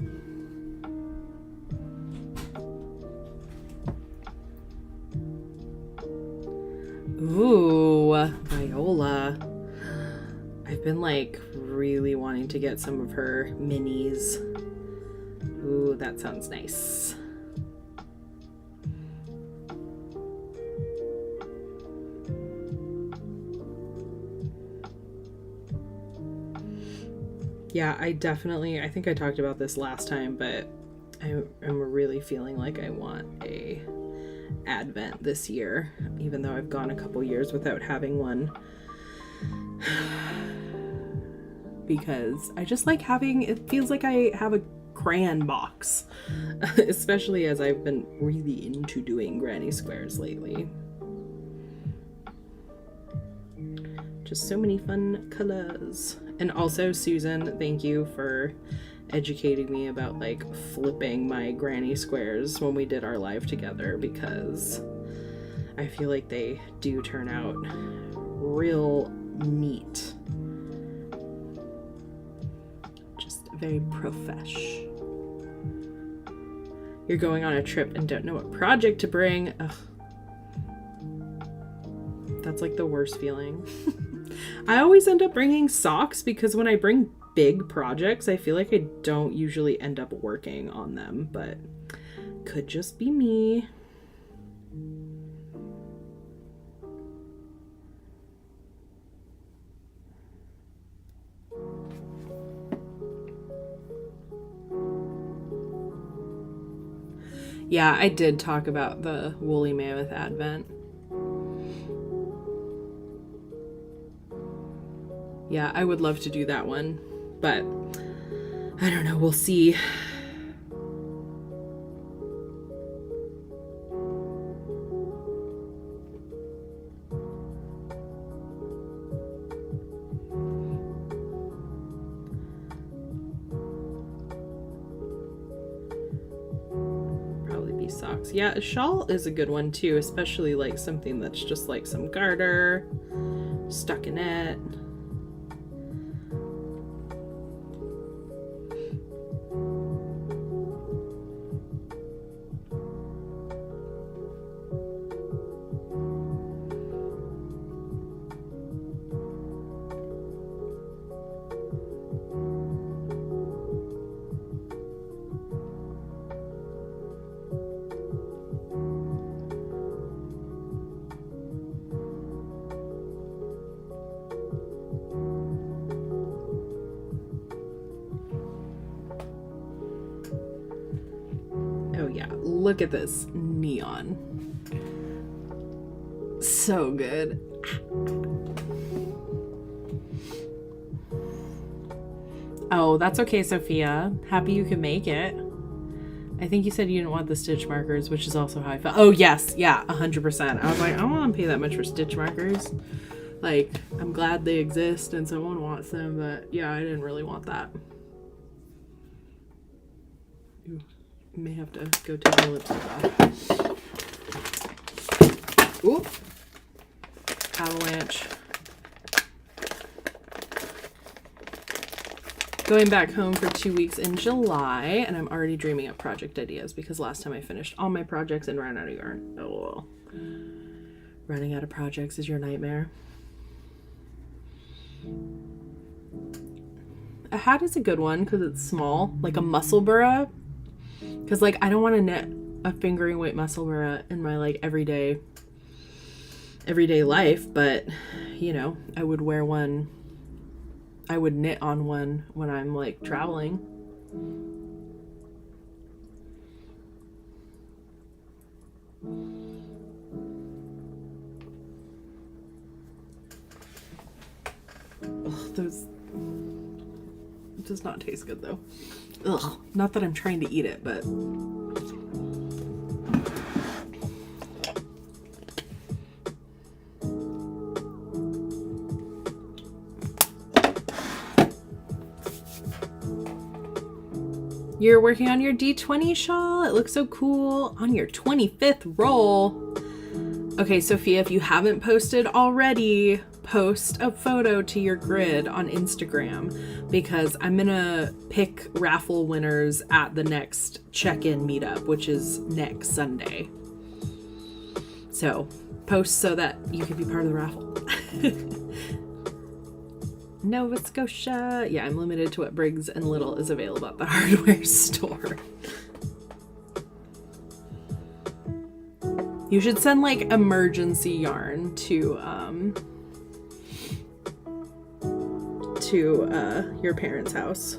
Ooh, Viola. I've been like really wanting to get some of her minis. Ooh, that sounds nice. Yeah, I think I talked about this last time, but I'm really feeling like I want a Advent this year, even though I've gone a couple years without having one. Because I just like it feels like I have a crayon box, especially as I've been really into doing granny squares lately. Just so many fun colors. And also, Susan, thank you for educating me about like flipping my granny squares when we did our live together, because I feel like they do turn out real neat. Very profesh. You're going on a trip and don't know what project to bring. Ugh. That's like the worst feeling. I always end up bringing socks because when I bring big projects, I feel like I don't usually end up working on them, but could just be me. Yeah, I did talk about the woolly mammoth advent. Yeah, I would love to do that one, but I don't know, we'll see. Socks. Yeah, a shawl is a good one too, especially like something that's just like some garter stuck in it. Look at this neon. So good. Oh, that's okay, Sophia. Happy you could make it. I think you said you didn't want the stitch markers, which is also how I felt. Oh, yes. Yeah, 100%. I was like, I don't want to pay that much for stitch markers. Like, I'm glad they exist and someone wants them, but yeah, I didn't really want that. Ooh. May have to go take my lipstick off. Ooh. Avalanche. Going back home for 2 weeks in July, and I'm already dreaming up project ideas because last time I finished all my projects and ran out of yarn. Oh, running out of projects is your nightmare. A hat is a good one because it's small, like a muscle burra. Because, like, I don't want to knit a fingering weight muscle burra in my, like, everyday life, but, you know, I would wear one. I would knit on one when I'm, like, traveling. Ugh, those... It does not taste good, though. Ugh, not that I'm trying to eat it, but you're working on your D20 shawl. It looks so cool on your 25th roll. Okay, Sophia, if you haven't posted already, post a photo to your grid on Instagram because I'm gonna pick raffle winners at the next check-in meetup, which is next Sunday. So post so that you can be part of the raffle. Nova Scotia. Yeah, I'm limited to what Briggs and Little is available at the hardware store. You should send like emergency yarn to your parents' house.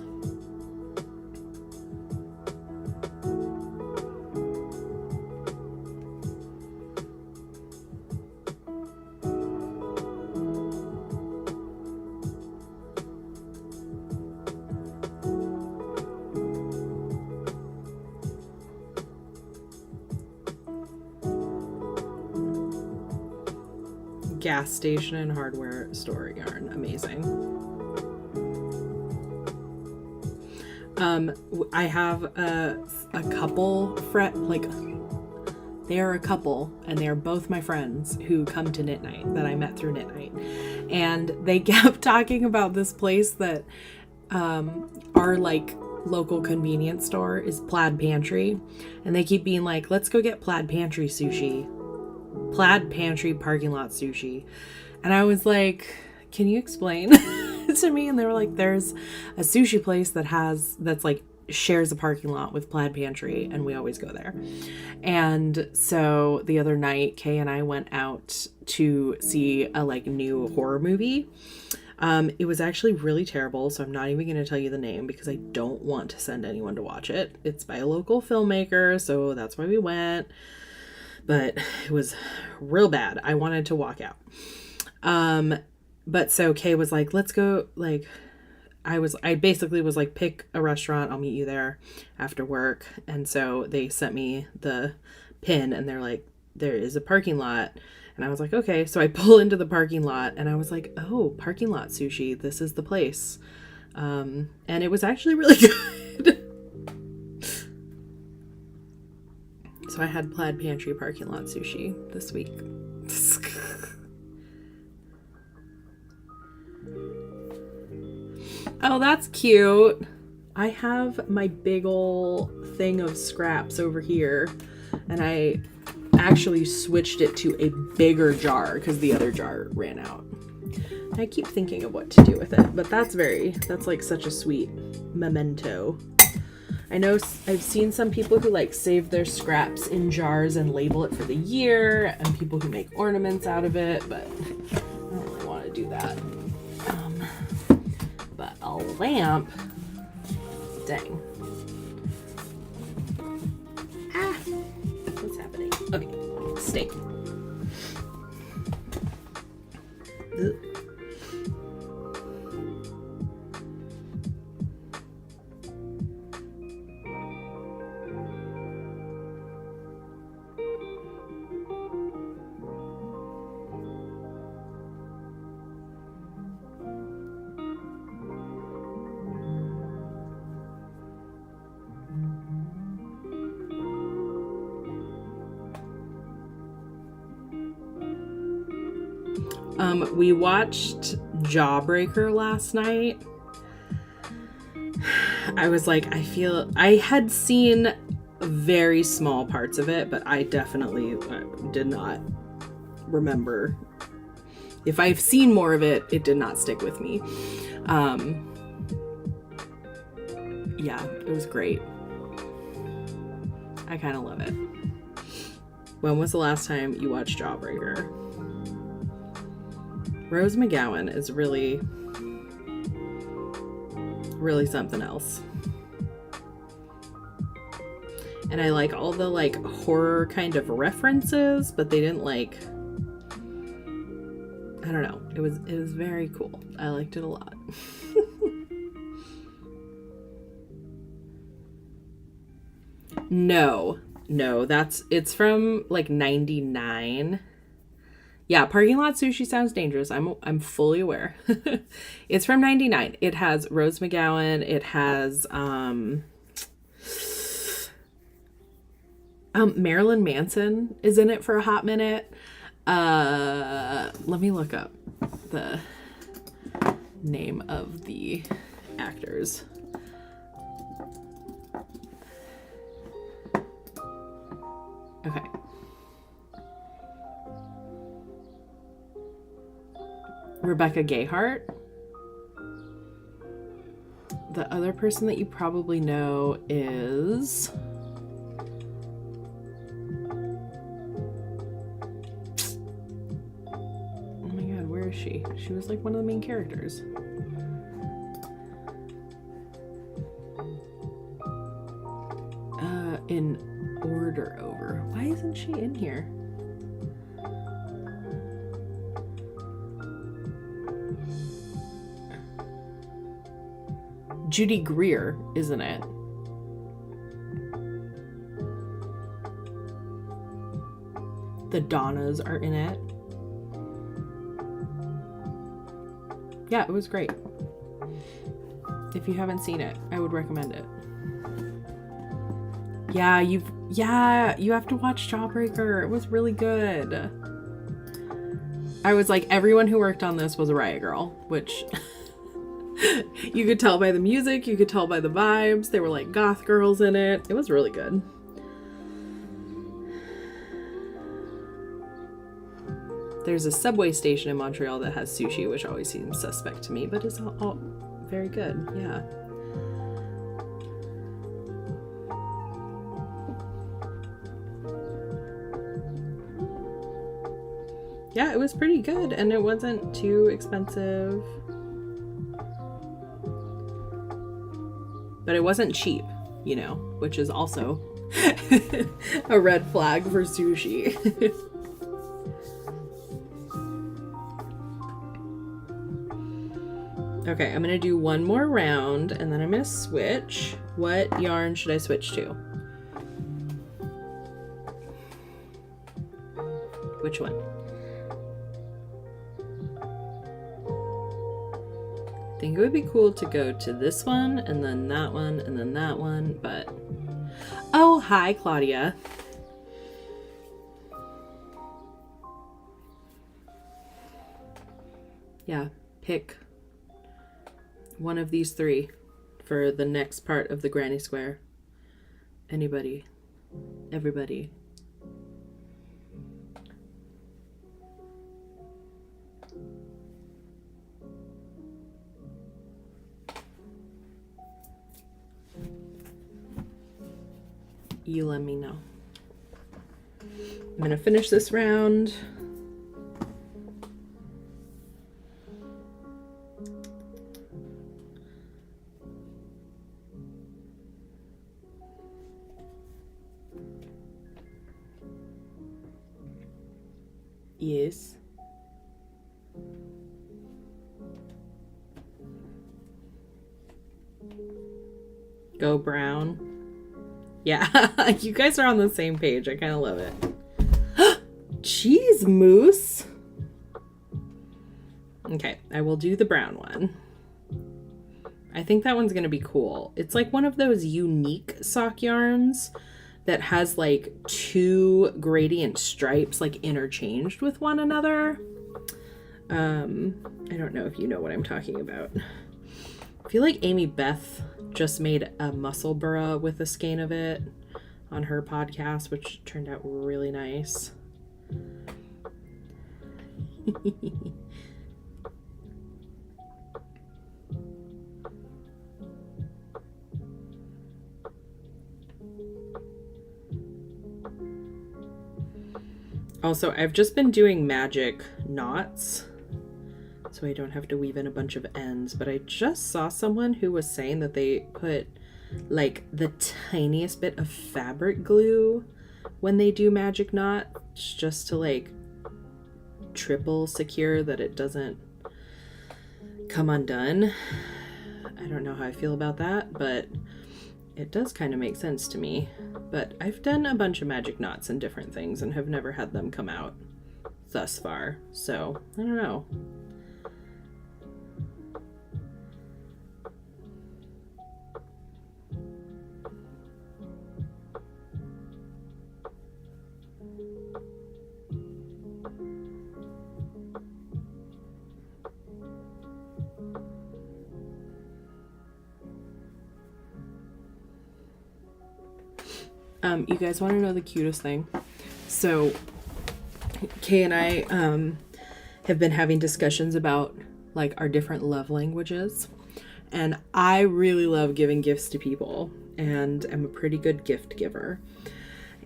Gas station and hardware store yarn. Amazing. I have a couple they are a couple and they are both my friends who come to Knit Night that I met through Knit Night, and they kept talking about this place that our like local convenience store is Plaid Pantry, and they keep being like, let's go get Plaid Pantry sushi, Plaid Pantry parking lot sushi. And I was like, can you explain to me? And they were like, there's a sushi place that's like shares a parking lot with Plaid Pantry, and we always go there. And so the other night, Kay and I went out to see a like new horror movie. It was actually really terrible, so I'm not even going to tell you the name because I don't want to send anyone to watch it. It's by a local filmmaker, so that's why we went. But it was real bad. I wanted to walk out. But so Kay was like, let's go, like, I basically was like, pick a restaurant, I'll meet you there after work. And so they sent me the pin, and they're like, there is a parking lot. And I was like, okay. So I pull into the parking lot, and I was like, oh, parking lot sushi, this is the place. And it was actually really good. So I had Plaid Pantry parking lot sushi this week. Oh, that's cute. I have my big ol' thing of scraps over here, and I actually switched it to a bigger jar because the other jar ran out. I keep thinking of what to do with it, but that's like such a sweet memento. I know I've seen some people who like save their scraps in jars and label it for the year, and people who make ornaments out of it, but I don't really want to do that. But a lamp, dang. Ah, what's happening? Okay, stay. Ugh. We watched Jawbreaker last night. I was like, I had seen very small parts of it, but I definitely did not remember. If I've seen more of it, it did not stick with me. Yeah, it was great. I kind of love it. When was the last time you watched Jawbreaker? Rose McGowan is really, really something else. And I like all the like horror kind of references, but they didn't like, I don't know. It was very cool. I liked it a lot. No, it's from like 99. Yeah, parking lot sushi sounds dangerous. I'm fully aware. It's from 99. It has Rose McGowan. It has Marilyn Manson is in it for a hot minute. Let me look up the name of the actors. Okay. Rebecca Gayheart. The other person that you probably know is oh my god, where is she? She was like one of the main characters. In order over. Why isn't she in here? Judy Greer, isn't it? The Donnas are in it. Yeah, it was great. If you haven't seen it, I would recommend it. Yeah, you have to watch Jawbreaker. It was really good. I was like, everyone who worked on this was a Riot Girl, which You could tell by the music, you could tell by the vibes. They were like goth girls in it. It was really good. There's a subway station in Montreal that has sushi, which always seems suspect to me, but it's all very good. Yeah. Yeah, it was pretty good, and it wasn't too expensive. But it wasn't cheap, you know, which is also a red flag for sushi. Okay, I'm gonna do one more round, and then I'm gonna switch. What yarn should I switch to? Which one? I think it would be cool to go to this one, and then that one, and then that one, but... Oh, hi, Claudia. Yeah, pick one of these three for the next part of the granny square. Anybody. Everybody. You let me know. I'm gonna finish this round. Yes. Go brown. Yeah, you guys are on the same page. I kind of love it. Cheese mousse. Okay, I will do the brown one. I think that one's going to be cool. It's like one of those unique sock yarns that has like two gradient stripes like interchanged with one another. I don't know if you know what I'm talking about. I feel like Amy Beth just made a muscle bra with a skein of it on her podcast, which turned out really nice. Also, I've just been doing magic knots, so I don't have to weave in a bunch of ends, but I just saw someone who was saying that they put like the tiniest bit of fabric glue when they do magic knots, just to like triple secure that it doesn't come undone. I don't know how I feel about that, but it does kind of make sense to me. But I've done a bunch of magic knots and different things and have never had them come out thus far, so I don't know. You guys want to know the cutest thing? So Kay and I have been having discussions about like our different love languages, and I really love giving gifts to people, and I'm a pretty good gift giver.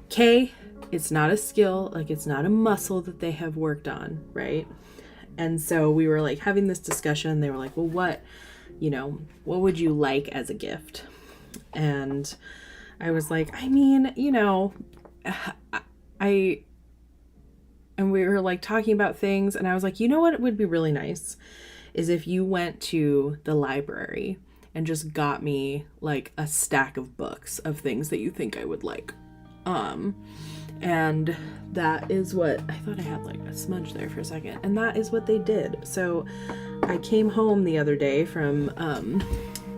Kay, it's not a skill, like it's not a muscle that they have worked on, right? And so we were like having this discussion. They were like, well, what would you like as a gift? And I was like, I mean, and we were like talking about things, and I was like, you know what would be really nice is if you went to the library and just got me like a stack of books of things that you think I would like. And that is what I thought. I had like a smudge there for a second, and that is what they did. So I came home the other day from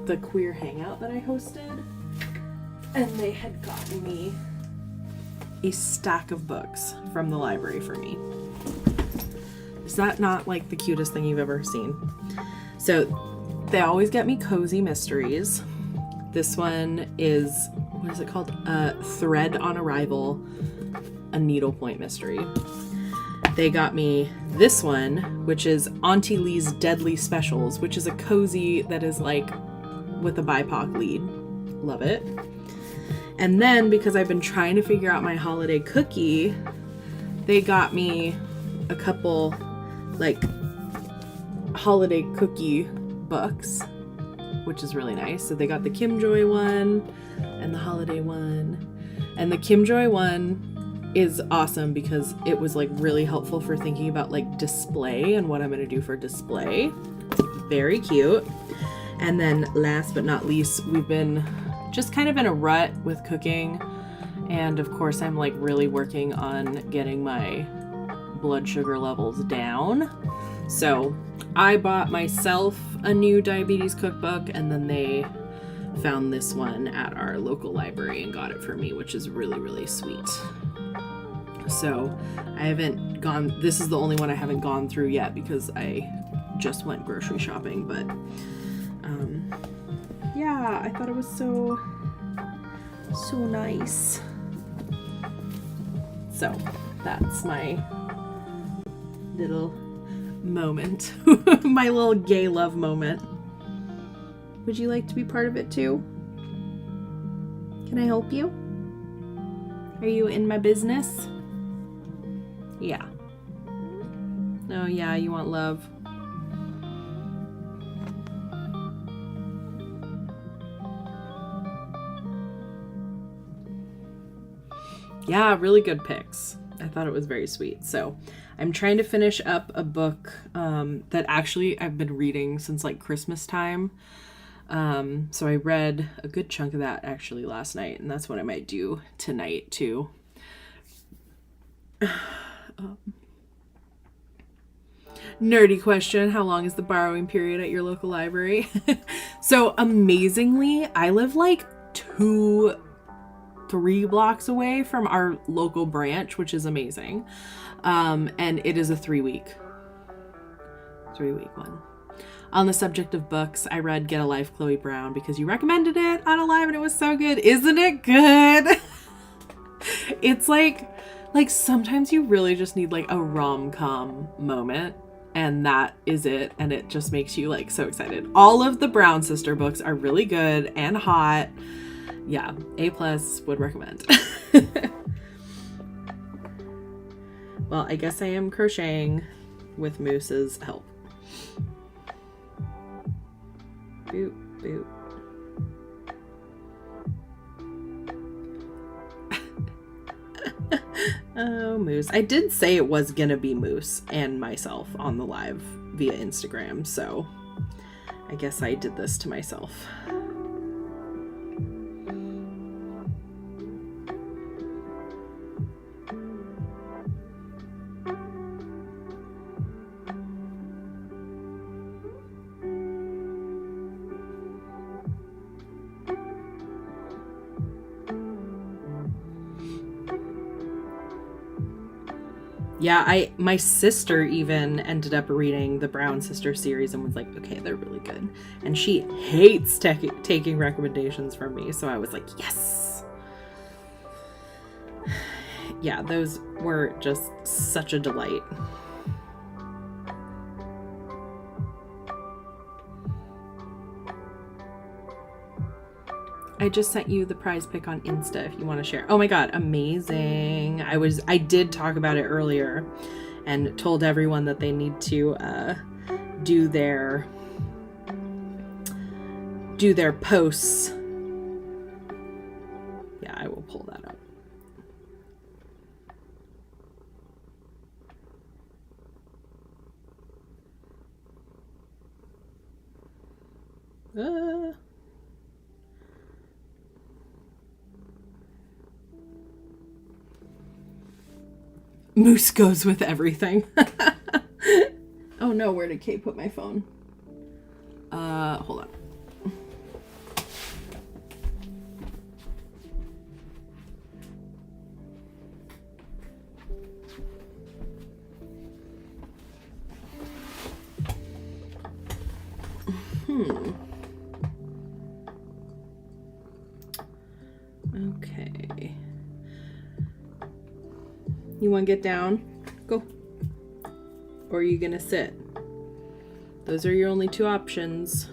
the queer hangout that I hosted, and they had gotten me a stack of books from the library for me. Is that not like the cutest thing you've ever seen? So They always get me cozy mysteries. This one is, what is it called? Thread on Arrival, a needlepoint mystery. They got me this one, which is Auntie Lee's Deadly Specials, which is a cozy that is like with a BIPOC lead. Love it. And then, because I've been trying to figure out my holiday cookie, they got me a couple like holiday cookie books, which is really nice. So they got the Kim Joy one and the holiday one. And the Kim Joy one is awesome because it was like really helpful for thinking about like display and what I'm going to do for display. Very cute. And then last but not least, we've been just kind of in a rut with cooking. And of course, I'm like really working on getting my blood sugar levels down. So I bought myself a new diabetes cookbook, and then they found this one at our local library and got it for me, which is really, really sweet. So I haven't gone, this is the only one I haven't gone through yet because I just went grocery shopping, but yeah, I thought it was so nice. So that's my little moment, my little gay love moment. Would you like to be part of it too? Can I help you? Are you in my business? Yeah. Oh yeah, you want love. Yeah, really good picks. I thought it was very sweet. So I'm trying to finish up a book that actually I've been reading since like Christmas time. So I read a good chunk of that actually last night, and that's what I might do tonight too. Nerdy question: how long is the borrowing period at your local library? So amazingly, I live like 2-3 blocks away from our local branch, which is amazing. And it is a 3-week one. On the subject of books, I read Get a Life, Chloe Brown, because you recommended it on a live and it was so good. Isn't it good? It's like sometimes you really just need like a rom-com moment, and that is it, and it just makes you like so excited. All of the Brown sister books are really good and hot. Yeah, A+ would recommend. Well, I guess I am crocheting with Moose's help. Boop, boop. Oh, Moose. I did say it was gonna be Moose and myself on the live via Instagram, so I guess I did this to myself. Yeah, my sister even ended up reading the Brown Sister series and was like, okay, they're really good. And she hates taking recommendations from me, so I was like, yes! Yeah, those were just such a delight. I just sent you the prize pic on Insta if you want to share. Oh my god, amazing. I did talk about it earlier and told everyone that they need to do their posts. Yeah, I will pull that up. Moose goes with everything. Oh no, where did Kate put my phone? Hold on. Okay. You want to get down? Go. Or are you going to sit? Those are your only two options.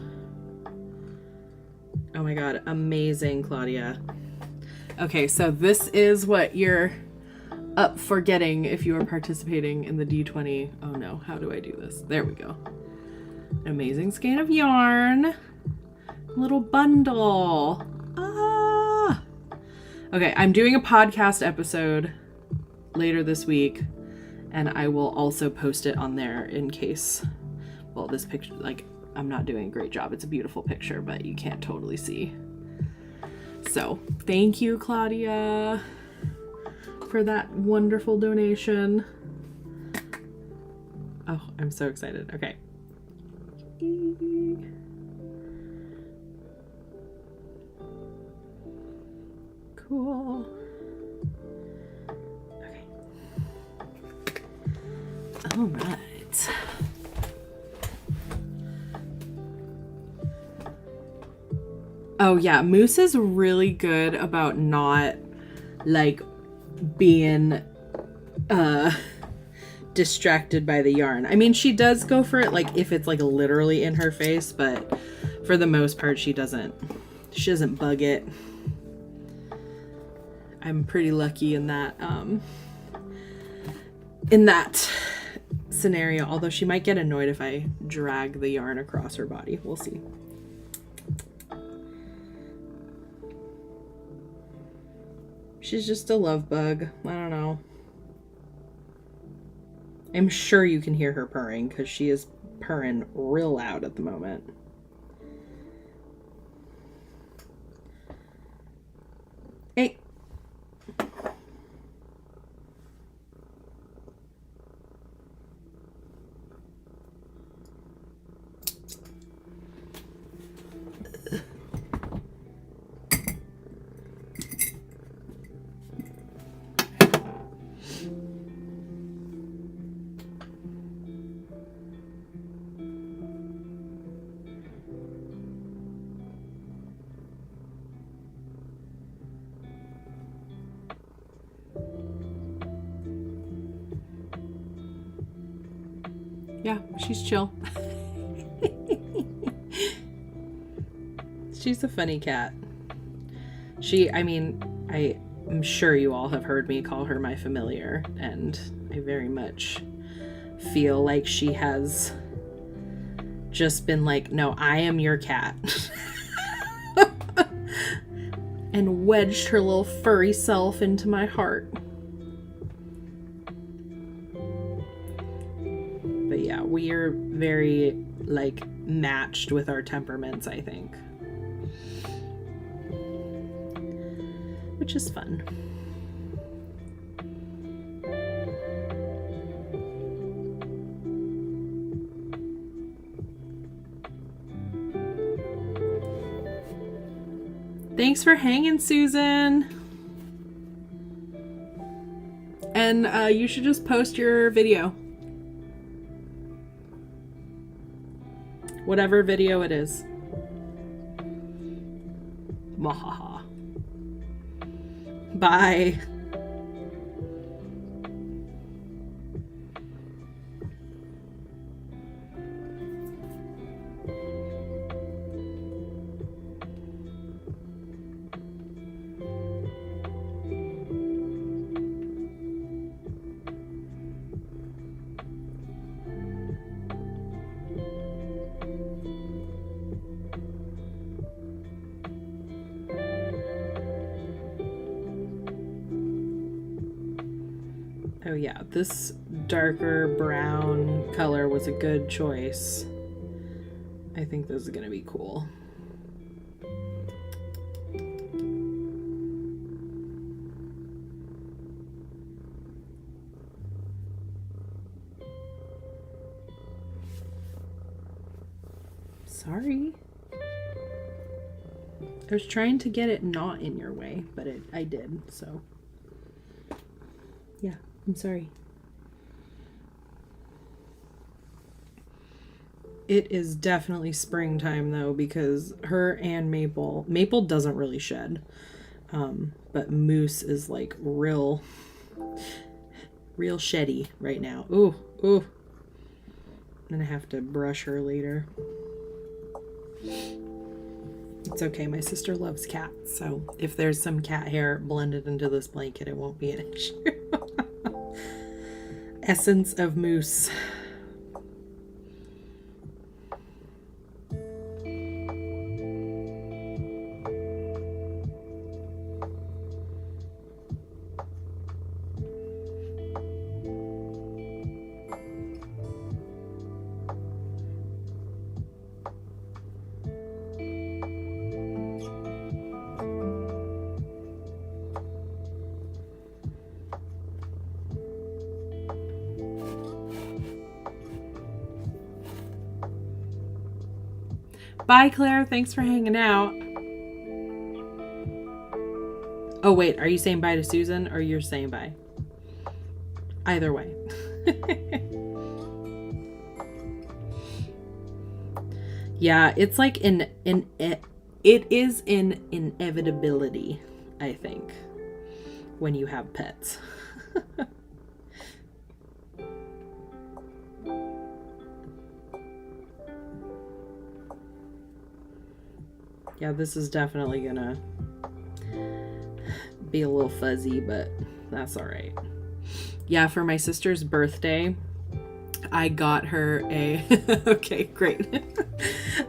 Oh my god, amazing, Claudia. Okay, so this is what you're up for getting if you are participating in the D20. Oh no, how do I do this? There we go. An amazing skein of yarn. Little bundle. Ah! Okay, I'm doing a podcast episode later this week, and I will also post it on there in case, well, this picture, like, I'm not doing a great job. It's a beautiful picture, but you can't totally see. So, thank you, Claudia, for that wonderful donation. Oh, I'm so excited. Okay. Cool. Okay. All right. Oh yeah, Moose is really good about not like being distracted by the yarn. I mean, she does go for it like if it's like literally in her face, but for the most part she doesn't bug it. I'm pretty lucky in that scenario, although she might get annoyed if I drag the yarn across her body. We'll see. She's just a love bug. I don't know. I'm sure you can hear her purring because she is purring real loud at the moment. Hey. Yeah, she's chill. She's a funny cat. I'm sure you all have heard me call her my familiar, and I very much feel like she has just been like, no, I am your cat. And wedged her little furry self into my heart. But yeah, we are very, like, matched with our temperaments, I think. Which is fun. Thanks for hanging, Susan. And you should just post your video. Whatever video it is. Mahaha. Bye. Oh yeah, this darker brown color was a good choice. I think this is gonna be cool. Sorry. I was trying to get it not in your way, but I did, so. Yeah, I'm sorry. It is definitely springtime though, because her and Maple doesn't really shed. But Moose is like real sheddy right now. Ooh. I'm gonna have to brush her later. It's okay, my sister loves cats, so if there's some cat hair blended into this blanket, it won't be an issue. Essence of Moose. Bye, Claire. Thanks for hanging out. Oh, wait. Are you saying bye to Susan or you're saying bye? Either way. Yeah, it's like it is an inevitability, I think, when you have pets. Yeah, this is definitely gonna be a little fuzzy, but that's all right. Yeah, for my sister's birthday, I got her a okay, great.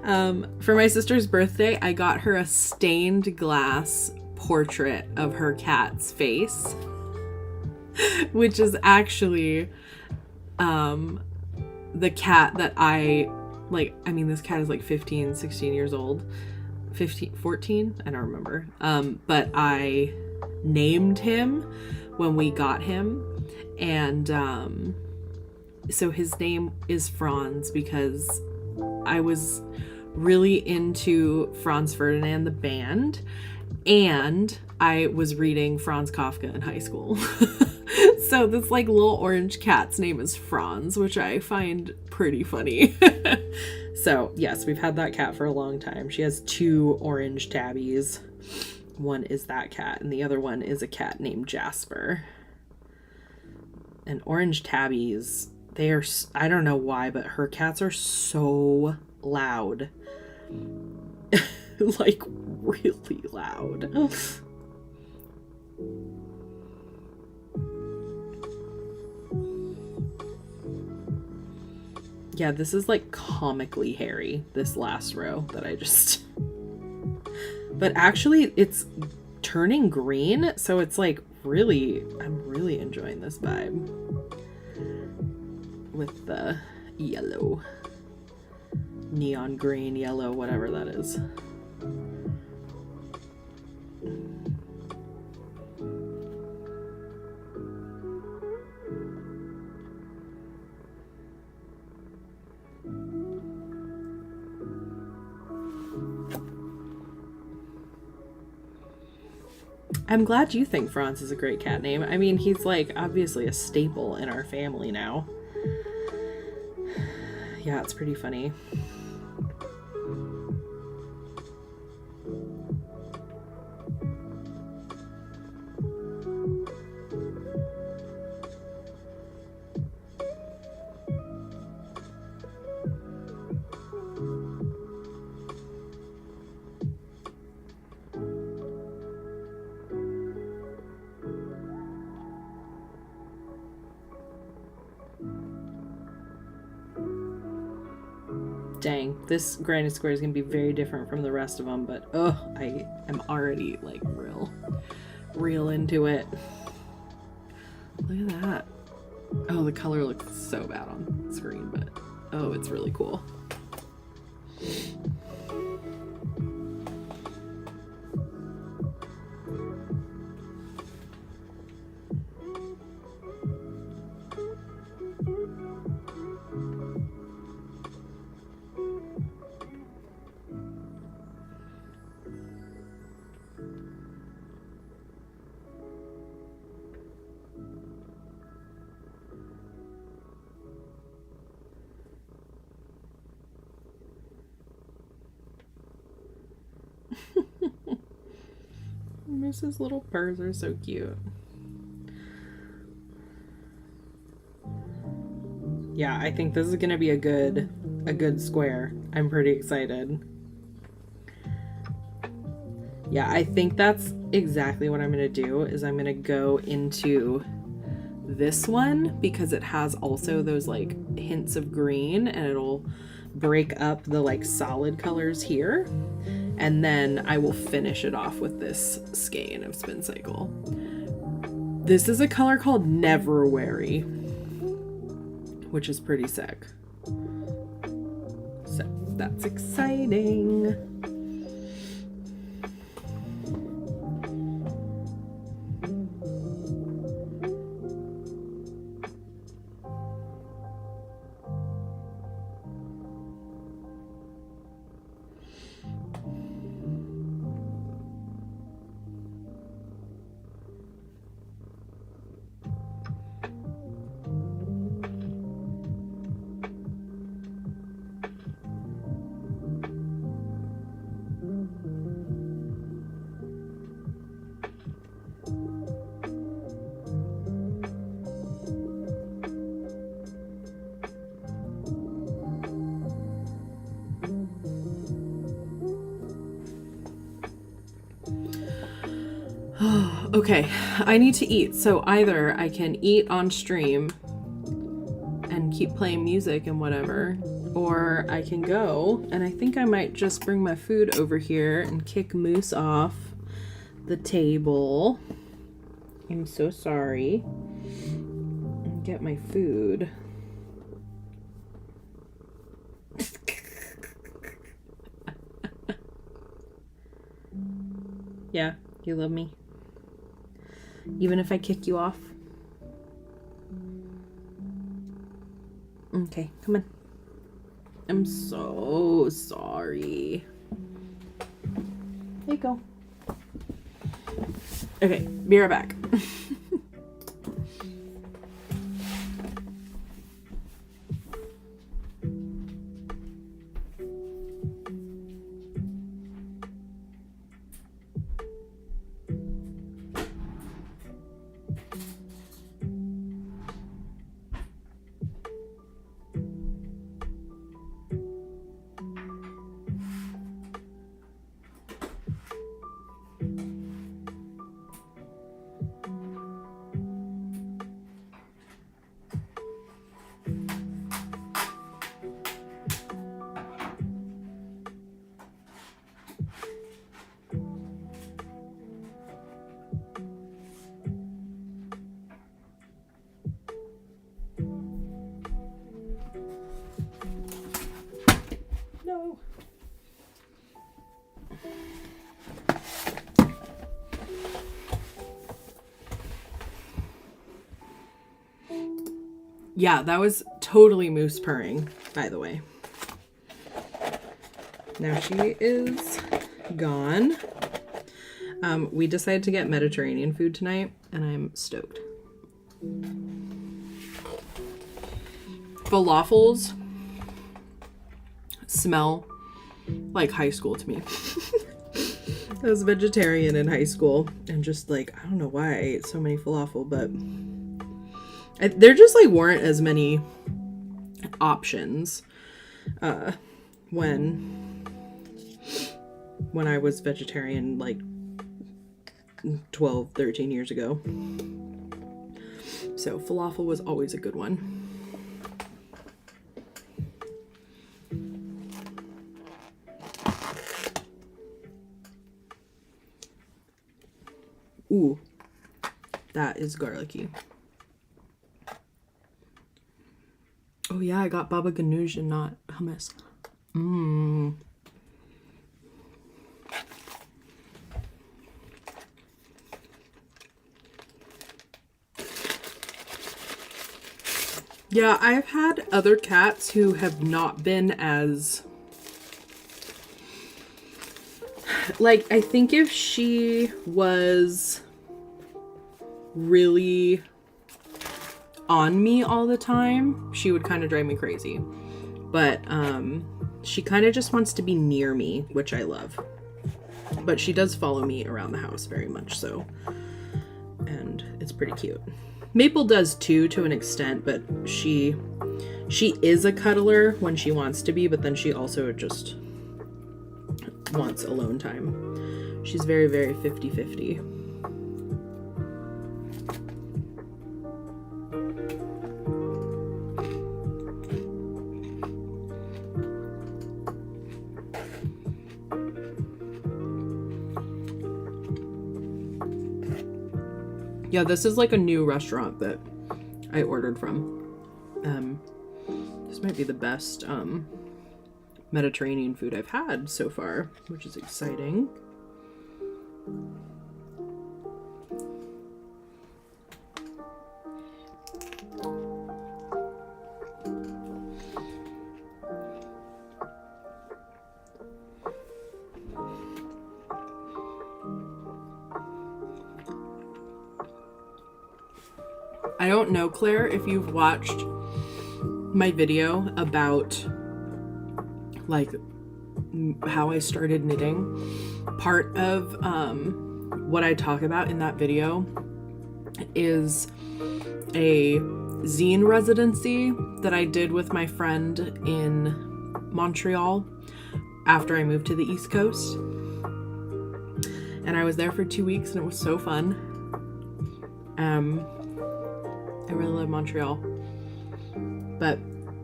For my sister's birthday, I got her a stained glass portrait of her cat's face, which is actually the cat that I like. I mean, this cat is like 15, 16 years old. 15, 14, I don't remember. But I named him when we got him, and so his name is Franz because I was really into Franz Ferdinand the band, and I was reading Franz Kafka in high school. So this like little orange cat's name is Franz, which I find pretty funny. So yes, we've had that cat for a long time. She has 2 orange tabbies. One is that cat, and the other one is a cat named Jasper. And orange tabbies, they are, I don't know why, but her cats are so loud. Like really loud. Yeah, this is like comically hairy, this last row that I just... But actually, it's turning green, so it's like really... I'm really enjoying this vibe. With the yellow. Neon green, yellow, whatever that is. I'm glad you think Franz is a great cat name. I mean, he's like obviously a staple in our family now. Yeah, it's pretty funny. Dang, this granny square is gonna be very different from the rest of them, but oh, I am already like real into it. Look at that. Oh, the color looks so bad on screen, but oh, it's really cool. Moose's little purrs are so cute. Yeah, I think this is gonna be a good square. I'm pretty excited. Yeah, I think that's exactly what I'm gonna do, is I'm gonna go into this one because it has also those like hints of green, and it'll break up the like solid colors here. And then I will finish it off with this skein of Spin Cycle. This is a color called Never Weary, which is pretty sick. So that's exciting. Okay, I need to eat, so either I can eat on stream and keep playing music and whatever, or I can go, and I think I might just bring my food over here and kick Moose off the table. I'm so sorry. And get my food. Yeah, you love me. Even if I kick you off? Okay, come on. I'm so sorry. There you go. Okay, be right back. No. Yeah, that was totally Moose purring, by the way. Now she is gone. We decided to get Mediterranean food tonight, and I'm stoked. Falafels smell like high school to me. I was vegetarian in high school, and just like, I don't know why I ate so many falafel, but there just like weren't as many options when I was vegetarian like 12, 13 years ago. So falafel was always a good one. Ooh, that is garlicky. Oh yeah, I got baba ganoush and not hummus. Mmm. Yeah, I've had other cats who have not been as... Like, I think if she was really on me all the time, she would kind of drive me crazy. But she kind of just wants to be near me, which I love. But she does follow me around the house very much so. And it's pretty cute. Maple does too, to an extent, but she is a cuddler when she wants to be, but then she also just wants alone time. She's very, very 50-50. Yeah, this is like a new restaurant that I ordered from. This might be the best Mediterranean food I've had so far, which is exciting. I don't know, Claire, if you've watched my video about like how I started knitting. Part of what I talk about in that video is a zine residency that I did with my friend in Montreal after I moved to the East Coast. And I was there for 2 weeks and it was so fun. I really love Montreal, but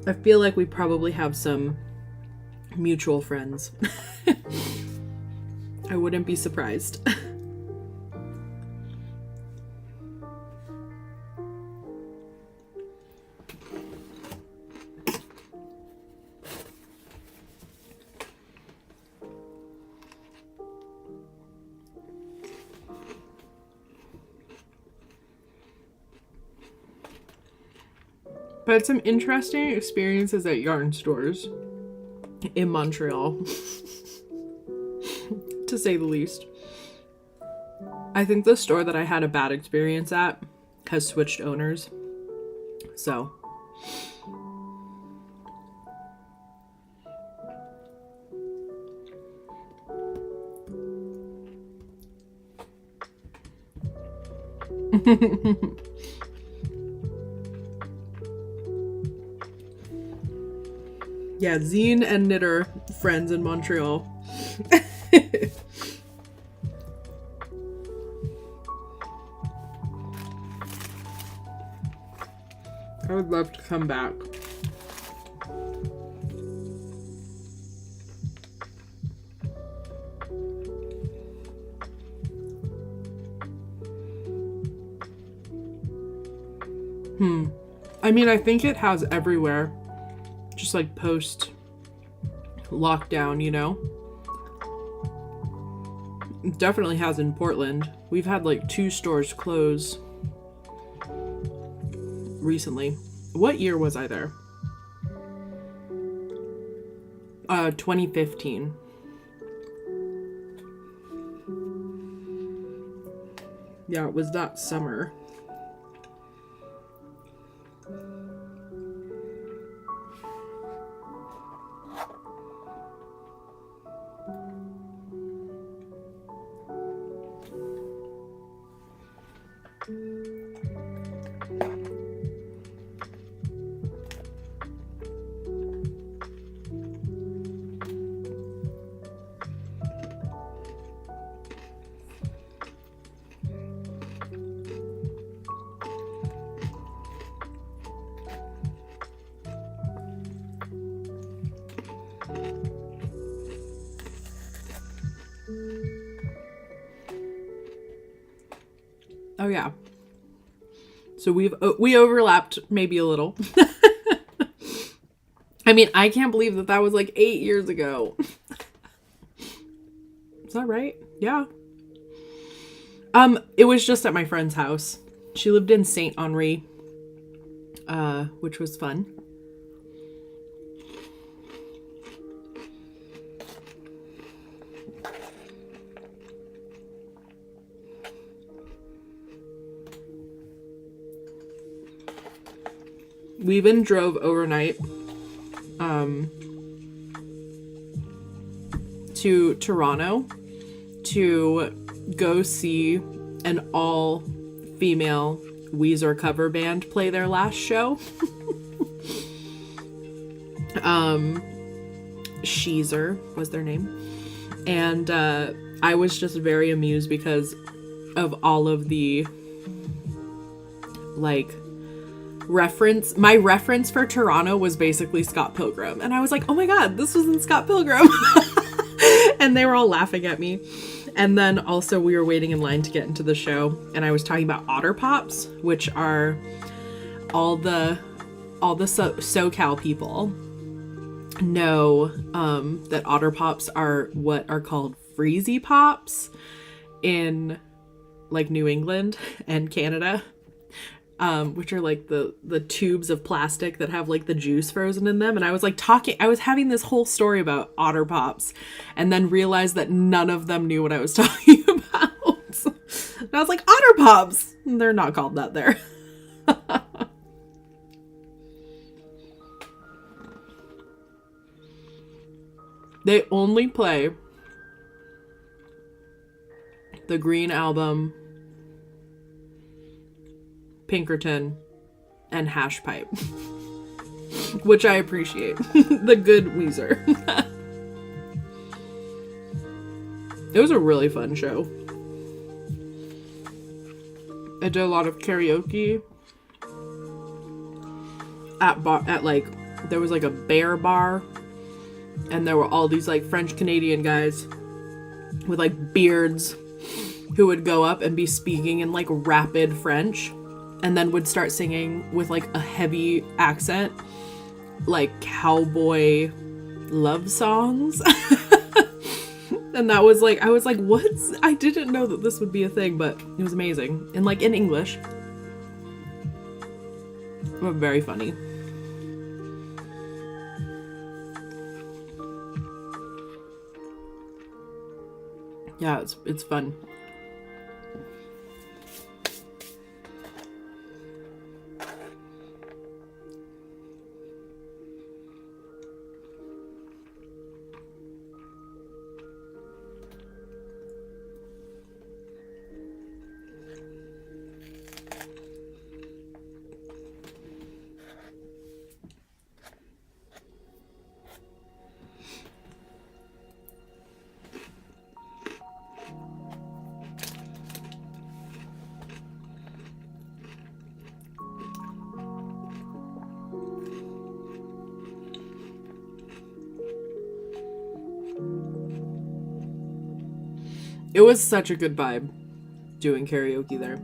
I feel like we probably have some mutual friends. I wouldn't be surprised. But had some interesting experiences at yarn stores in Montreal, to say the least. I think the store that I had a bad experience at has switched owners. So. Yeah, zine and knitter friends in Montreal. I would love to come back. I mean, I think it has everywhere. Just like post lockdown, you know? It definitely has in Portland. We've had like 2 stores close recently. What year was I there? 2015. Yeah, it was that summer. Oh yeah. So we overlapped maybe a little. I mean, I can't believe that was like 8 years ago. Is that right? Yeah. It was just at my friend's house. She lived in Saint Henri, which was fun. We even drove overnight to Toronto to go see an all-female Weezer cover band play their last show. Sheezer was their name. And I was just very amused because of all of the, like, my reference for Toronto was basically Scott Pilgrim. And I was like, oh my god, this was in Scott Pilgrim. And they were all laughing at me. And then also we were waiting in line to get into the show, and I was talking about Otter Pops, which are all the SoCal people know that Otter Pops are what are called Freezy Pops in like New England and Canada, which are like the tubes of plastic that have like the juice frozen in them. And I was having this whole story about Otter Pops, and then realized that none of them knew what I was talking about. And I was like, Otter Pops! They're not called that there. They only play the Green Album, Pinkerton, and Hash Pipe, which I appreciate. The good Weezer. It was a really fun show. I did a lot of karaoke at like, there was like a bear bar, and there were all these like French Canadian guys with like beards who would go up and be speaking in like rapid French, and then would start singing with like a heavy accent, like cowboy love songs. And that was like, I was like, I didn't know that this would be a thing, but it was amazing. And like in English. But very funny. Yeah, it's fun. It was such a good vibe doing karaoke there.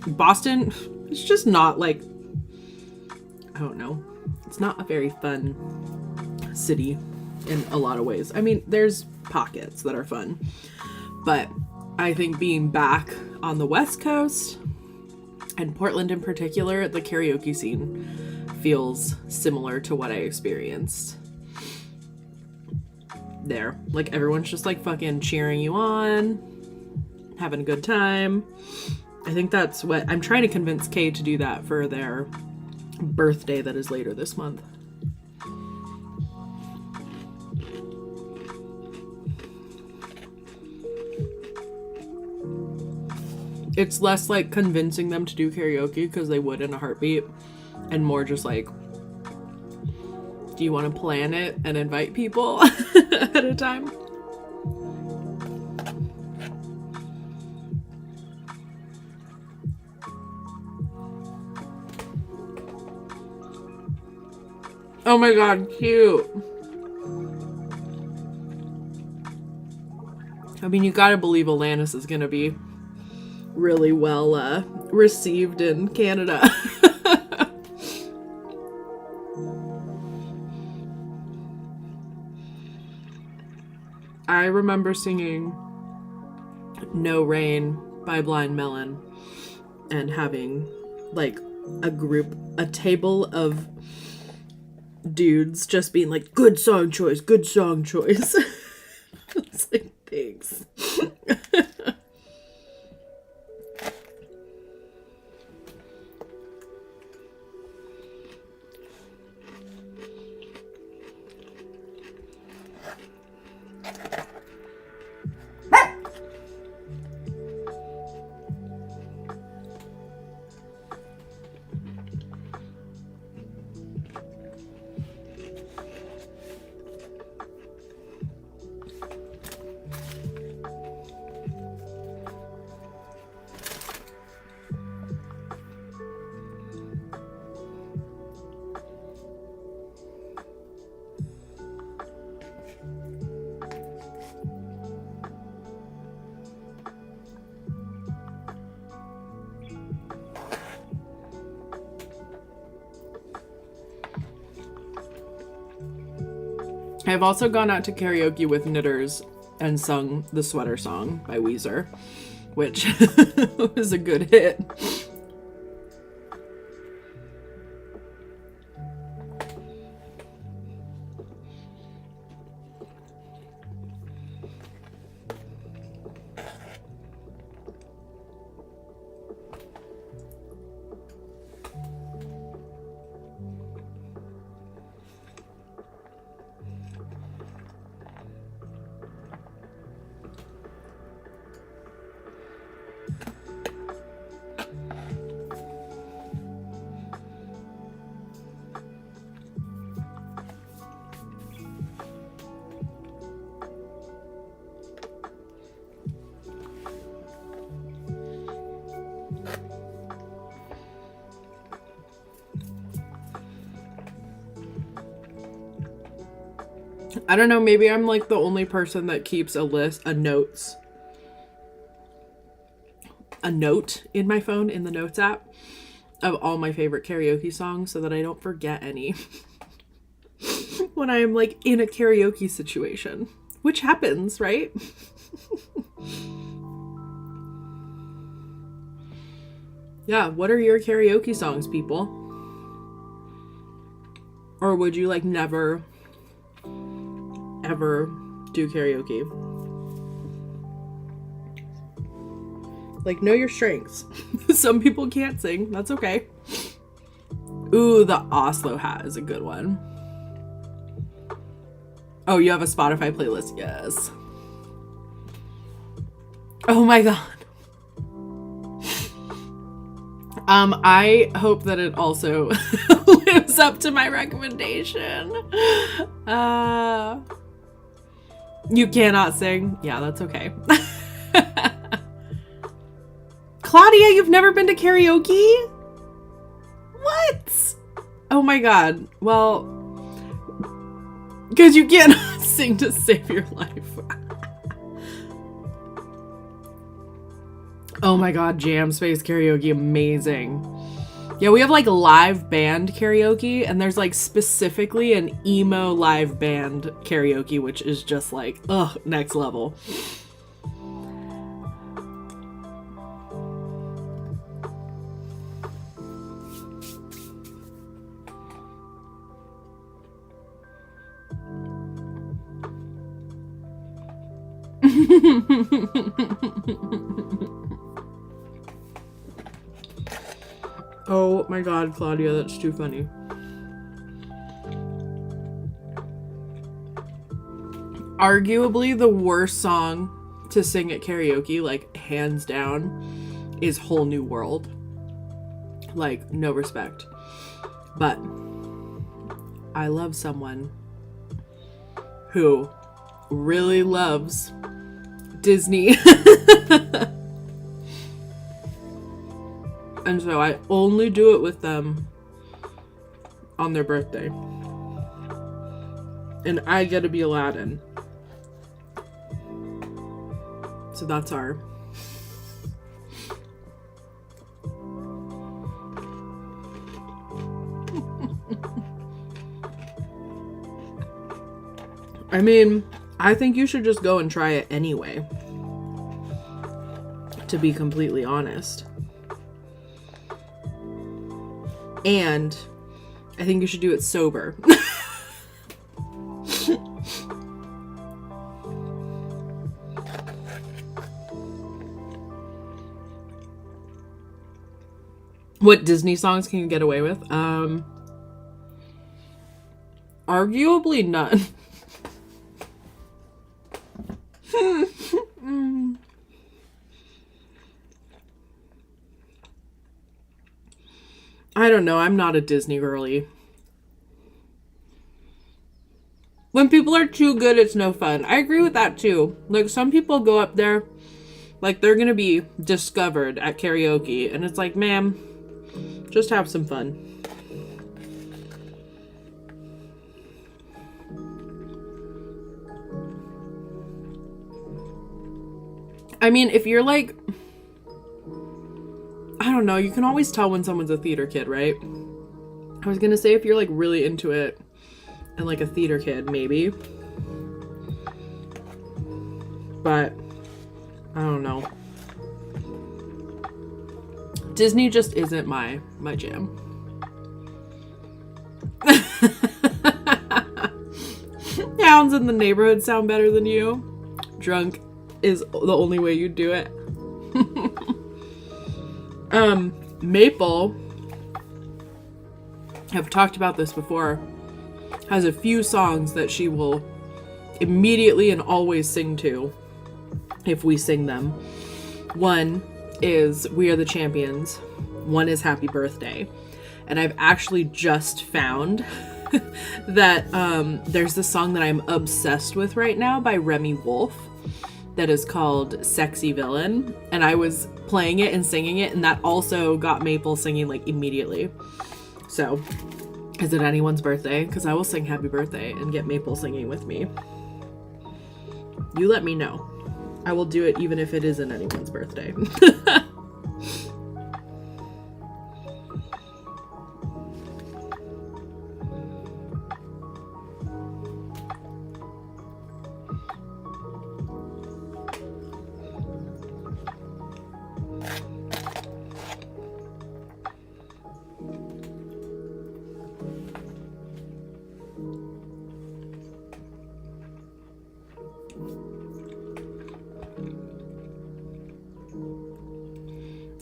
Boston, it's just not like, I don't know. It's not a very fun city in a lot of ways. I mean, there's pockets that are fun, but I think being back on the West Coast, and Portland in particular, the karaoke scene feels similar to what I experienced there. Like, everyone's just like fucking cheering you on, having a good time. I think that's what I'm trying to convince Kay to do, that for their birthday that is later this month. It's less like convincing them to do karaoke, because they would in a heartbeat, and more just like, do you want to plan it and invite people at a time? Oh my god, cute. I mean, you gotta believe Alanis is gonna be really well received in Canada. I remember singing No Rain by Blind Melon and having like a table of dudes just being like, good song choice, good song choice. It's like, thanks. I've also gone out to karaoke with knitters and sung the Sweater Song by Weezer, which was a good hit. I don't know, maybe I'm like the only person that keeps a note in my phone in the notes app of all my favorite karaoke songs so that I don't forget any when I am like in a karaoke situation, which happens, right? Yeah, what are your karaoke songs, people? Or would you like never ever do karaoke? Like, know your strengths. Some people can't sing. That's okay. Ooh, the Oslo hat is a good one. Oh, you have a Spotify playlist? Yes. Oh my god. I hope that it also lives up to my recommendation. You cannot sing. Yeah, that's okay. Claudia, you've never been to karaoke? What? Oh my god. Well, because you cannot sing to save your life. Oh my god, Jam Space karaoke, amazing. Yeah, we have like live band karaoke, and there's like specifically an emo live band karaoke, which is just like, ugh, next level. Oh my god, Claudia, that's too funny. Arguably the worst song to sing at karaoke, like hands down, is Whole New World. Like, no respect. But I love someone who really loves Disney. And so I only do it with them on their birthday. And I get to be Aladdin. So that's our... I mean, I think you should just go and try it anyway. To be completely honest. And I think you should do it sober. What Disney songs can you get away with? Arguably none. I don't know. I'm not a Disney girly. When people are too good, it's no fun. I agree with that too. Like, some people go up there, like they're gonna be discovered at karaoke, and it's like, ma'am, just have some fun. I mean, if you're like, I don't know, you can always tell when someone's a theater kid, right? I was gonna say if you're like really into it and like a theater kid, maybe. but I don't know. Disney just isn't my jam. Hounds in the neighborhood sound better than you. Drunk is the only way you do it. Maple, I've talked about this before, has a few songs that she will immediately and always sing to if we sing them. One is We Are the Champions. One is Happy Birthday. And I've actually just found that there's this song that I'm obsessed with right now by Remy Wolf that is called Sexy Villain. And I was playing it and singing it, and that also got Maple singing like immediately. So, is it anyone's birthday? Because I will sing Happy Birthday and get Maple singing with me. You let me know. I will do it even if it isn't anyone's birthday.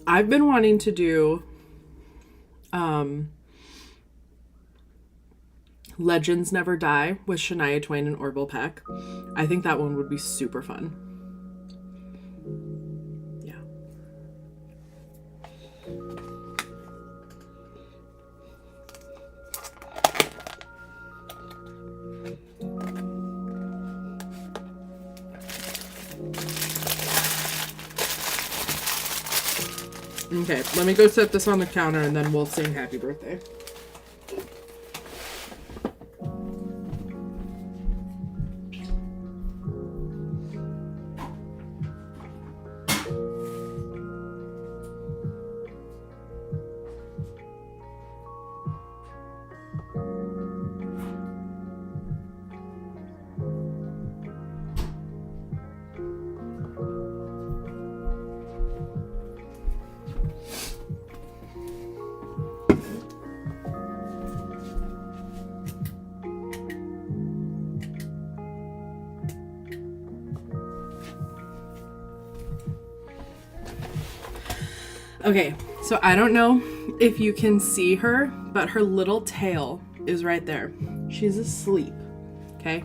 I've been wanting to do Legends Never Die with Shania Twain and Orville Peck. I think that one would be super fun. Yeah. Okay, let me go set this on the counter and then we'll sing Happy Birthday. Okay, so I don't know if you can see her, but her little tail is right there. She's asleep, okay?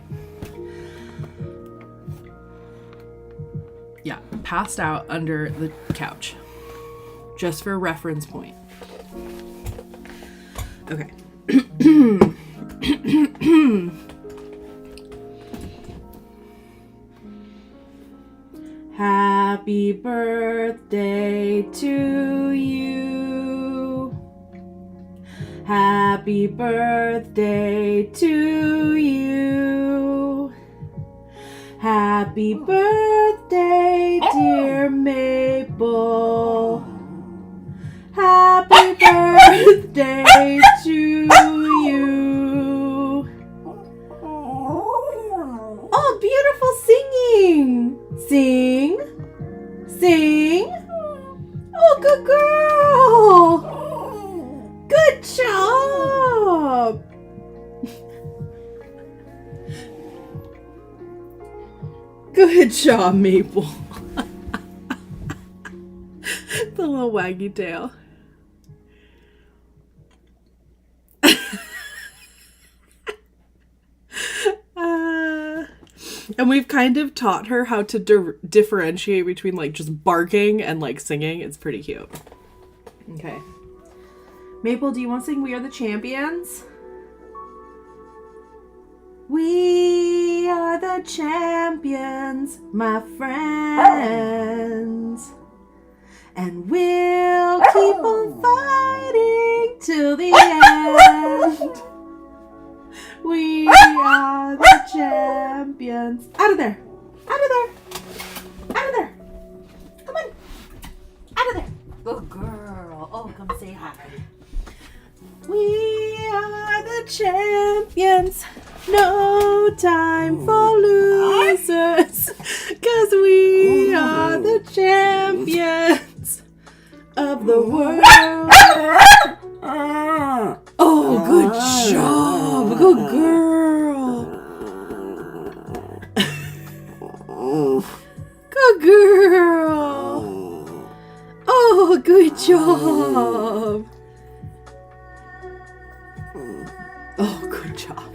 Yeah, passed out under the couch. Just for reference point. Okay. Happy birthday to you. Happy birthday to you. Happy birthday, dear Maple. Happy birthday to you. Oh, beautiful singing. Sing. Sing. Oh, good girl. Good job. Good job, Maple. The little waggy tail. And we've kind of taught her how to differentiate between like just barking and like singing. It's pretty cute. Okay. Maple, do you want to sing We Are the Champions? We are the champions, my friends. And we'll keep on fighting till the end. We are the champions. Out of there. Out of there. Out of there. Come on. Out of there. Good girl. Oh, come say hi. We are the champions. No time for losers. 'Cause we the world. Oh, good job. Good girl. Good girl. Oh, good job. Oh, good job.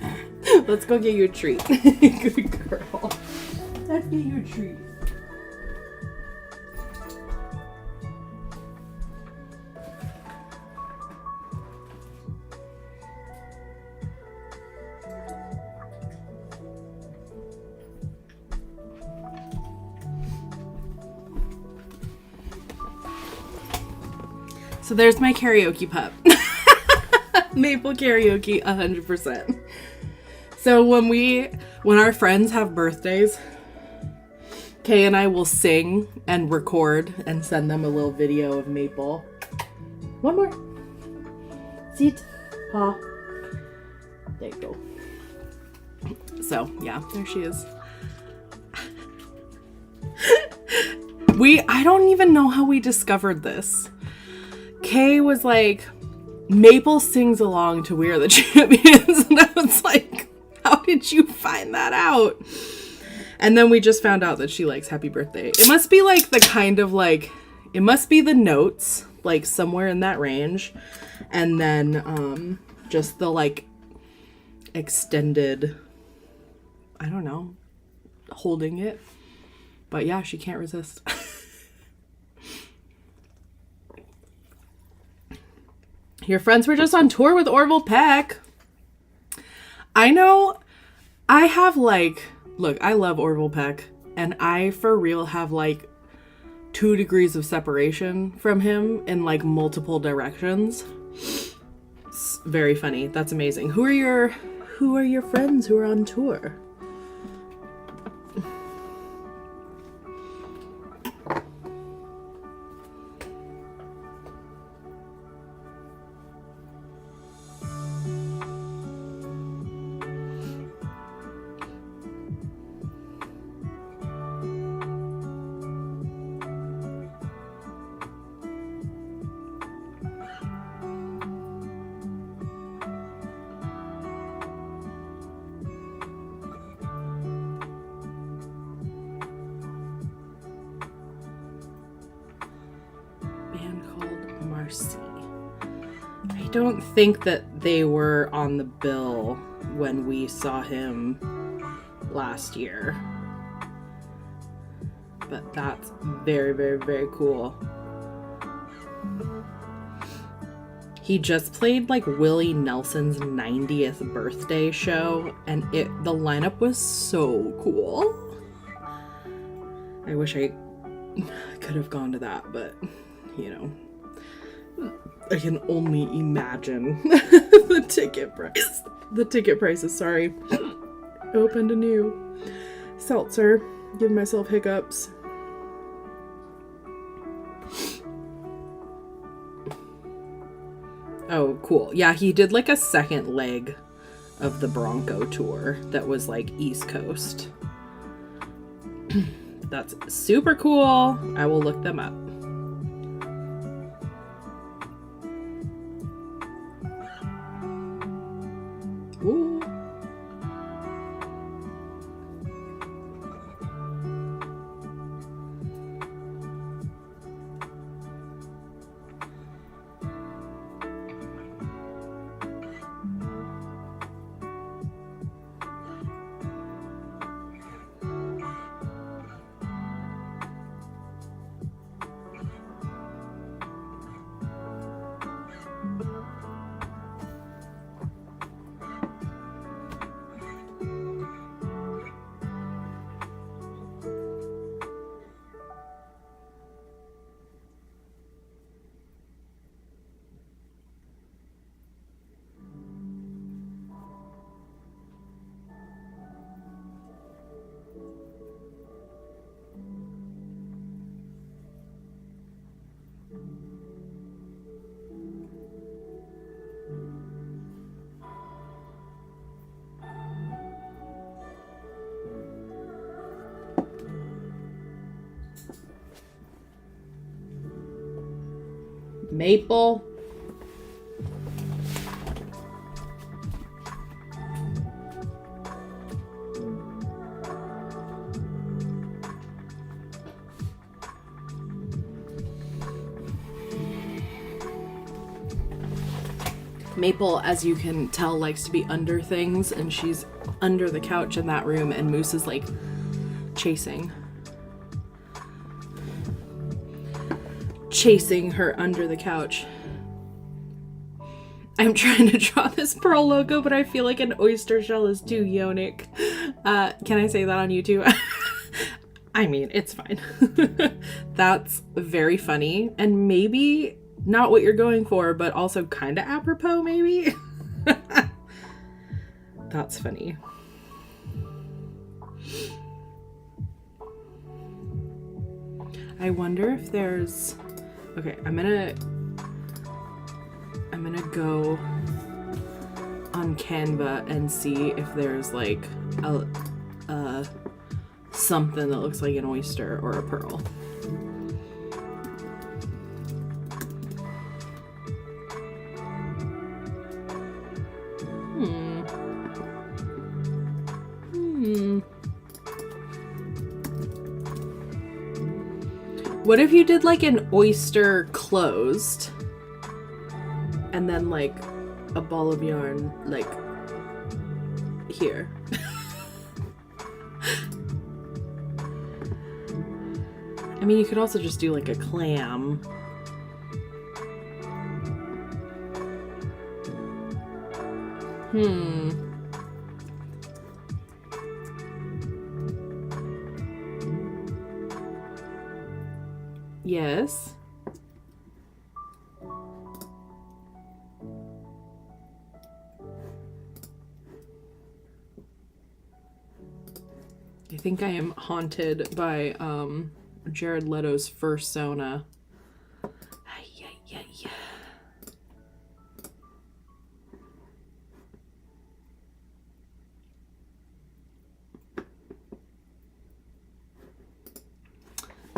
Let's go get you a treat. Good girl. Let's get you a treat. So there's my karaoke pup. Maple karaoke 100%. So when our friends have birthdays, Kay and I will sing and record and send them a little video of Maple. One more. Sit. Paw. There you go. So yeah, there she is. I don't even know how we discovered this. Kay was like, Maple sings along to We Are the Champions. And I was like, how did you find that out? And then we just found out that she likes Happy Birthday. It must be like the kind of like, it must be the notes, like somewhere in that range. And then just the like extended, I don't know, holding it. But yeah, she can't resist. Your friends were just on tour with Orville Peck. I know. I have like, look, I love Orville Peck. And I for real have like 2 degrees of separation from him in like multiple directions. It's very funny. That's amazing. Who are your friends who are on tour? I don't think that they were on the bill when we saw him last year. But that's very, very, very cool. He just played like Willie Nelson's 90th birthday show, and the lineup was so cool. I wish I could have gone to that, but you know, I can only imagine the ticket price. The ticket prices, sorry. Opened a new seltzer. Give myself hiccups. Oh, cool. Yeah, he did like a second leg of the Bronco tour that was like East Coast. That's super cool. I will look them up. Ooh. Maple. Maple, as you can tell, likes to be under things, and she's under the couch in that room, and Moose is like chasing her under the couch. I'm trying to draw this pearl logo, but I feel like an oyster shell is too yonic. Can I say that on YouTube? I mean, it's fine. That's very funny, and maybe not what you're going for, but also kind of apropos, maybe. That's funny. I wonder if there's... Okay, I'm gonna go on Canva and see if there's like a something that looks like an oyster or a pearl. What if you did like an oyster closed and then like a ball of yarn like here? I mean, you could also just do like a clam. Yes. I think I am haunted by Jared Leto's fursona.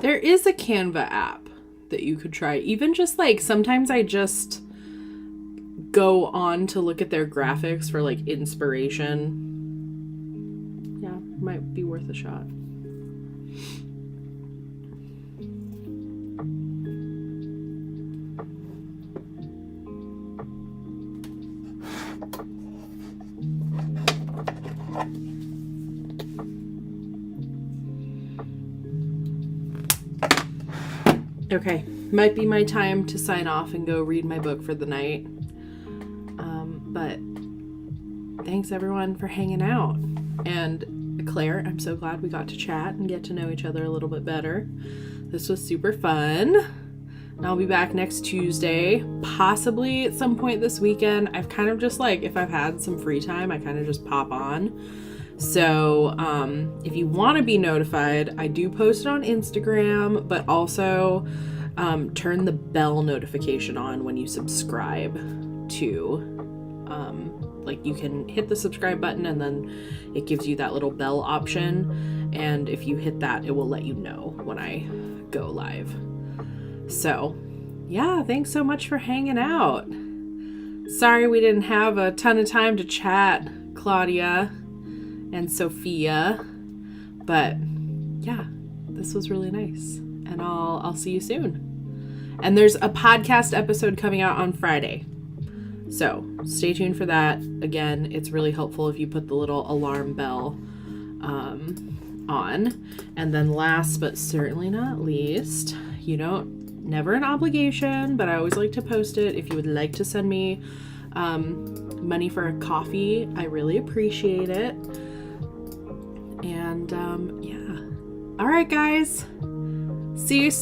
There is a Canva app that you could try. Even just like, sometimes I just go on to look at their graphics for like inspiration. Yeah, might be worth a shot. Okay, might be my time to sign off and go read my book for the night. But thanks everyone for hanging out. And Claire, I'm so glad we got to chat and get to know each other a little bit better. This was super fun. And I'll be back next Tuesday, possibly at some point this weekend. I've kind of just like, if I've had some free time, I kind of just pop on. So if you want to be notified, I do post it on Instagram, but also turn the bell notification on when you subscribe to, like you can hit the subscribe button and then it gives you that little bell option. And if you hit that, it will let you know when I go live. So yeah, thanks so much for hanging out. Sorry we didn't have a ton of time to chat, Claudia and Sophia, but yeah, this was really nice, and I'll see you soon. And there's a podcast episode coming out on Friday, so stay tuned for that. Again, it's really helpful if you put the little alarm bell on. And then last but certainly not least, never an obligation, but I always like to post it. If you would like to send me money for a coffee, I really appreciate it. And yeah. All right, guys. See you soon.